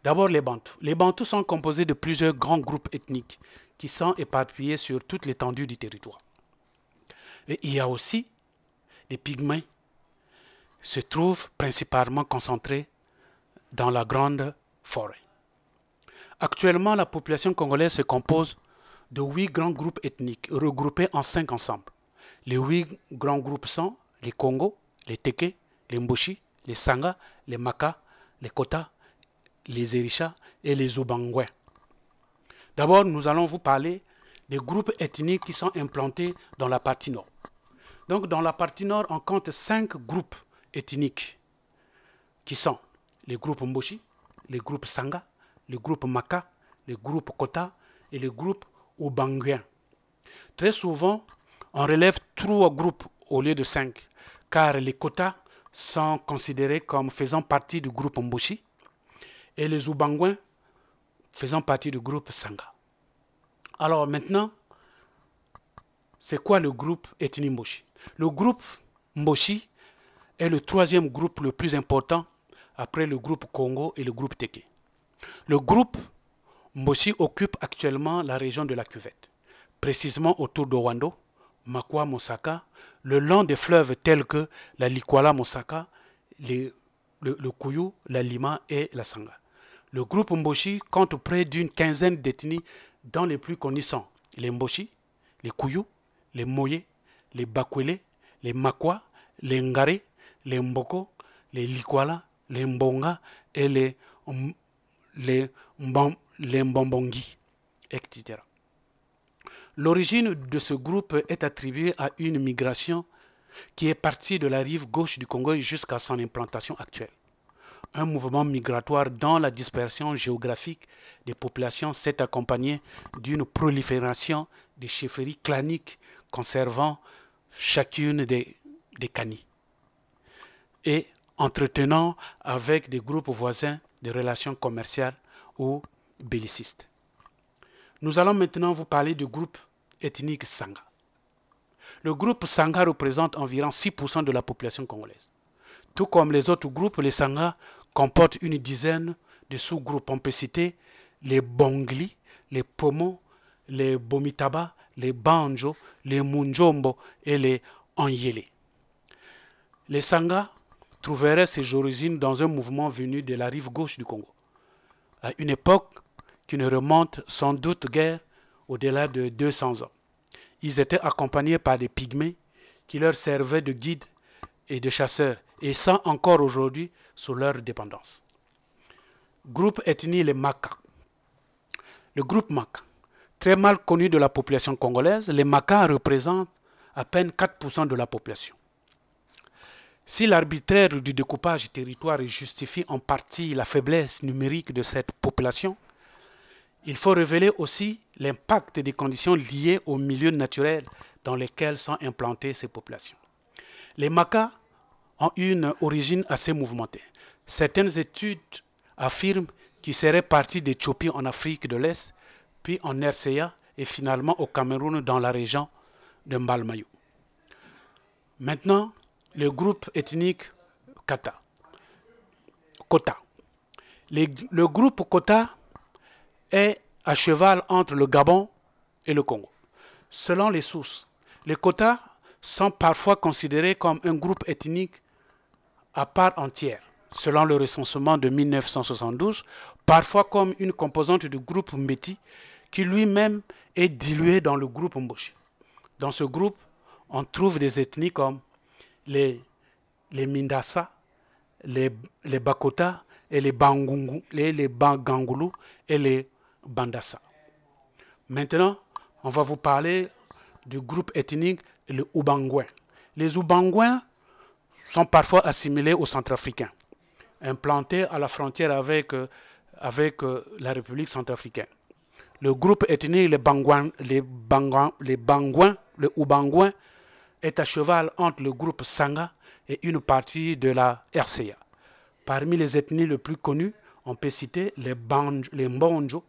D'abord les Bantous. Les Bantous sont composés de plusieurs grands groupes ethniques qui sont éparpillés sur toute l'étendue du territoire. Et il y a aussi les Pygmées, se trouvent principalement concentrés dans la grande forêt. Actuellement, la population congolaise se compose de 8 grands groupes ethniques regroupés en 5 ensembles. Les 8 grands groupes sont les Congo, les Téké, les Mboshi, les Sanga, les Maka, les Kota, les Erisha et les Ubangwe. D'abord, nous allons vous parler des groupes ethniques qui sont implantés dans la partie nord. Donc, dans la partie nord, on compte 5 groupes ethniques qui sont les groupes Mboshi, les groupes Sanga, les groupes Maka, le groupe Kota et le groupe Ubanguin. Très souvent, on relève 3 groupes au lieu de 5, car les Kota sont considérés comme faisant partie du groupe Mboshi et les Ubanguin faisant partie du groupe Sanga. Alors maintenant, c'est quoi le groupe ethnie Mboshi? Le groupe Mboshi est le 3e groupe le plus important après le groupe Congo et le groupe Teke. Le groupe Mboshi occupe actuellement la région de la Cuvette, précisément autour de Wando, Makwa, Mosaka, le long des fleuves tels que la Likwala, Mosaka, le Kuyu, la Lima et la Sanga. Le groupe Mboshi compte près d'une quinzaine d'ethnies dont les plus connus sont les Mboshi, les Kuyu, les Moye, les Bakwele, les Makwa, les Ngare, les Mboko, les Likwala, les Mbonga et les Mbombongi, etc. L'origine de ce groupe est attribuée à une migration qui est partie de la rive gauche du Congo jusqu'à son implantation actuelle. Un mouvement migratoire dont la dispersion géographique des populations s'est accompagnée d'une prolifération des chefferies claniques conservant chacune des kani et entretenant avec des groupes voisins des relations commerciales ou bellicistes. Nous allons maintenant vous parler du groupe ethnique Sanga. Le groupe Sanga représente environ 6% de la population congolaise. Tout comme les autres groupes, les Sanga comportent une dizaine de sous-groupes. On peut citer les Bongli, les Pomo, les Bomitaba, les Banjo, les Munjombo et les Anyele. Les Sanga trouveraient ses origines dans un mouvement venu de la rive gauche du Congo, à une époque qui ne remonte sans doute guère au-delà de 200 ans. Ils étaient accompagnés par des pygmées qui leur servaient de guides et de chasseurs et sont encore aujourd'hui sous leur dépendance. Groupe ethnie les Maka. Le groupe Maka, très mal connu de la population congolaise, les Maka représentent à peine 4% de la population. Si l'arbitraire du découpage territoire justifie en partie la faiblesse numérique de cette population, il faut révéler aussi l'impact des conditions liées aux milieux naturels dans lesquels sont implantées ces populations. Les Maka ont une origine assez mouvementée. Certaines études affirment qu'ils seraient partis d'Éthiopie en Afrique de l'Est, puis en RCA et finalement au Cameroun dans la région de Mbalmayou. Maintenant, le groupe ethnique Kota. Le groupe Kota est à cheval entre le Gabon et le Congo. Selon les sources, les Kota sont parfois considérés comme un groupe ethnique à part entière, selon le recensement de 1972, parfois comme une composante du groupe Mbeti, qui lui-même est dilué dans le groupe Mboshi. Dans ce groupe, on trouve des ethnies comme les Mindassa, les Bakota, et les Bangangulu et les Bandassa. Maintenant, on va vous parler du groupe ethnique, le Ubanguin. Les Ubanguins sont parfois assimilés aux Centrafricains, implantés à la frontière avec la République centrafricaine. Le groupe ethnique, le Ubanguin, est à cheval entre le groupe Sanga et une partie de la RCA. Parmi les ethnies les plus connues, on peut citer les Mbonjo,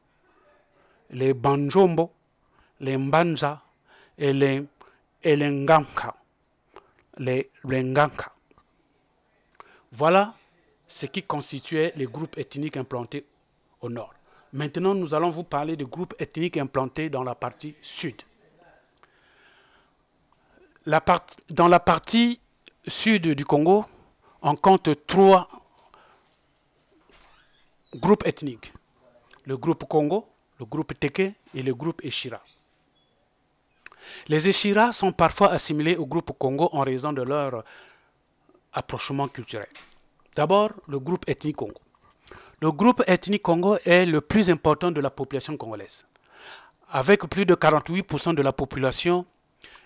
les Banjombo, les Mbanza et les Nganka. Les Nganka. Voilà ce qui constituait les groupes ethniques implantés au nord. Maintenant, nous allons vous parler des groupes ethniques implantés dans la partie sud. Dans la partie sud du Congo, on compte 3 groupes ethniques. Le groupe Congo, le groupe Teke et le groupe Eshira. Les Eshira sont parfois assimilés au groupe Congo en raison de leur approchement culturel. D'abord, le groupe ethnique Congo. Le groupe ethnique Congo est le plus important de la population congolaise. Avec plus de 48% de la population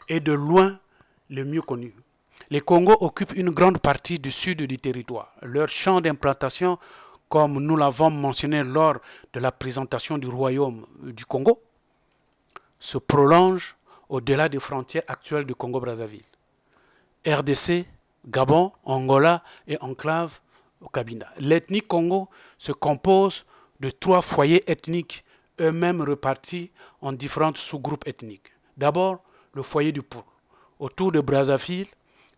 et de loin le mieux connu. Les Congos occupent une grande partie du sud du territoire. Leur champ d'implantation comme nous l'avons mentionné lors de la présentation du royaume du Congo, se prolonge au-delà des frontières actuelles du Congo-Brazzaville. RDC, Gabon, Angola et enclave au Cabinda. L'ethnie Congo se compose de 3 foyers ethniques, eux-mêmes répartis en différents sous-groupes ethniques. D'abord, le foyer du Poul, autour de Brazzaville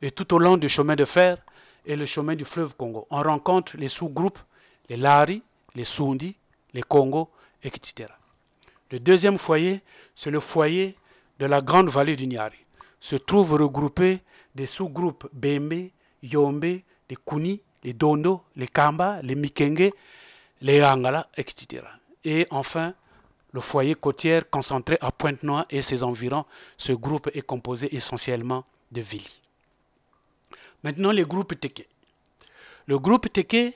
et tout au long du chemin de fer et le chemin du fleuve Congo. On rencontre les sous-groupes, les Lari, les Sundi, les Congo, etc. Le deuxième foyer, c'est le foyer de la grande vallée du Niari. Se trouvent regroupés des sous-groupes Bembe, Yombe, les Kuni, les Dondo, les Kamba, les Mikenge, les Angala, etc. Et enfin, le foyer côtier concentré à Pointe-Noire et ses environs, ce groupe est composé essentiellement de villes. Maintenant, les groupes Teke. Le groupe Teke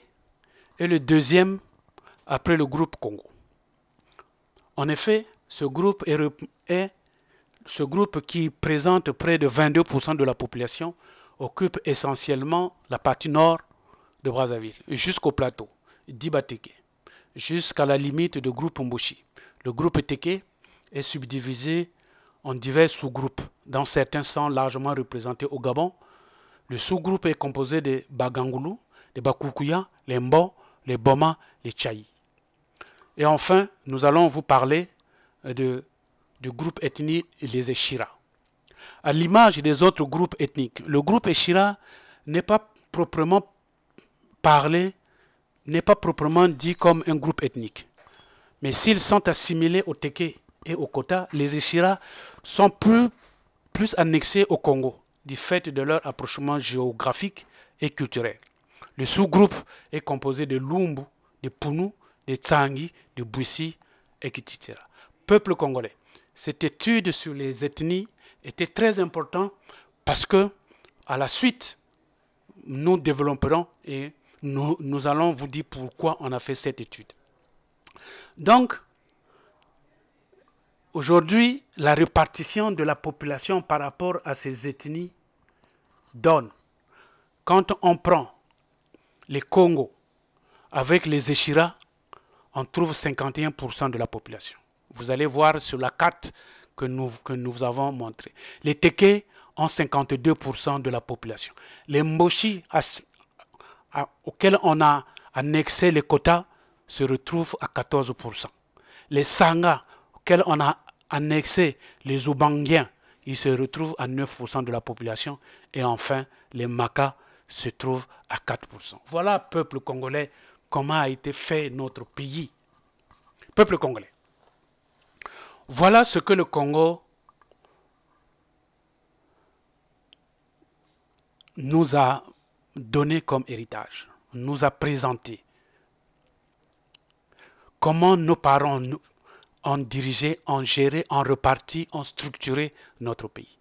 est le deuxième après le groupe Congo. En effet, ce groupe qui présente près de 22% de la population occupe essentiellement la partie nord de Brazzaville, jusqu'au plateau, Diba Teke, jusqu'à la limite du groupe Mbushi. Le groupe Teke est subdivisé en divers sous-groupes, dont certains sont largement représentés au Gabon. Le sous-groupe est composé de Bagangoulou, les Bakukuya, les Mbo, les Boma, les Tchaï. Et enfin, nous allons vous parler du groupe ethnique les Eshira. À l'image des autres groupes ethniques, le groupe Eshira n'est pas proprement parlé, n'est pas proprement dit comme un groupe ethnique. Mais s'ils sont assimilés au Teke et au Kota, les Eshira sont plus annexés au Congo, du fait de leur approchement géographique et culturel. Le sous-groupe est composé de Lumbu, de Punu, de Tsangi, de Bouissi, etc. Peuple congolais. Cette étude sur les ethnies était très importante parce que, à la suite, nous développerons et nous allons vous dire pourquoi on a fait cette étude. Donc, aujourd'hui, la répartition de la population par rapport à ces ethnies donne, quand on prend les Congos avec les Eshira, on trouve 51% de la population. Vous allez voir sur la carte que nous avons montrée. Les Teke ont 52% de la population. Les Mboshi, auxquels on a annexé les quotas, se retrouvent à 14%. Les Sanga, auxquels on a annexé les Oubangiens, ils se retrouvent à 9% de la population. Et enfin, les Maka se trouvent à 4%. Voilà, peuple congolais, comment a été fait notre pays. Peuple congolais. Voilà ce que le Congo nous a donné comme héritage, nous a présenté. Comment nos parents ont dirigé, ont géré, ont reparti, ont structuré notre pays.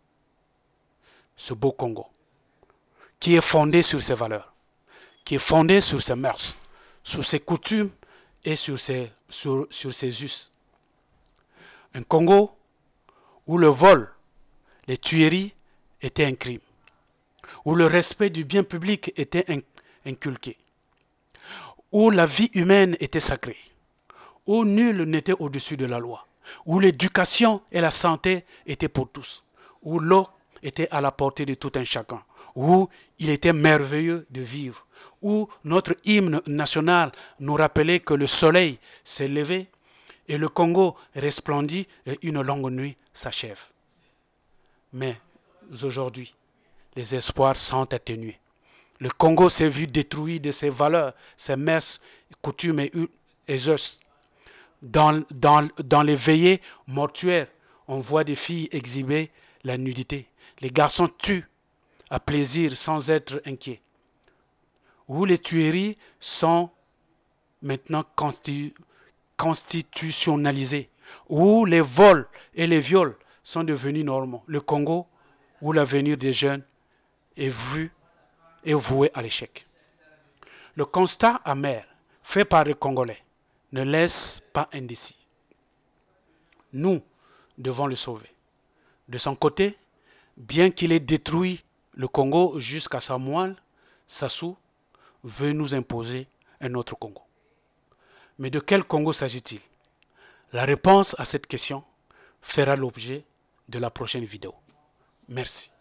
Ce beau Congo, qui est fondé sur ses valeurs, qui est fondé sur ses mœurs, sur ses coutumes et sur ses us. Un Congo où le vol, les tueries étaient un crime, où le respect du bien public était inculqué, où la vie humaine était sacrée, où nul n'était au-dessus de la loi, où l'éducation et la santé étaient pour tous, où l'eau était à la portée de tout un chacun, où il était merveilleux de vivre, où notre hymne national nous rappelait que le soleil s'est levé et le Congo resplendit et une longue nuit s'achève. Mais aujourd'hui, les espoirs sont atténués. Le Congo s'est vu détruit de ses valeurs, ses mœurs, coutumes et us. Dans les veillées mortuaires, on voit des filles exhiber la nudité. Les garçons tuent à plaisir sans être inquiets. Où les tueries sont maintenant constitutionnalisées, où les vols et les viols sont devenus normaux. Le Congo, où l'avenir des jeunes est voué à l'échec. Le constat amer fait par les Congolais ne laisse pas indécis. Nous devons le sauver. De son côté, bien qu'il ait détruit le Congo jusqu'à sa moelle, Sassou veut nous imposer un autre Congo. Mais de quel Congo s'agit-il? La réponse à cette question fera l'objet de la prochaine vidéo. Merci.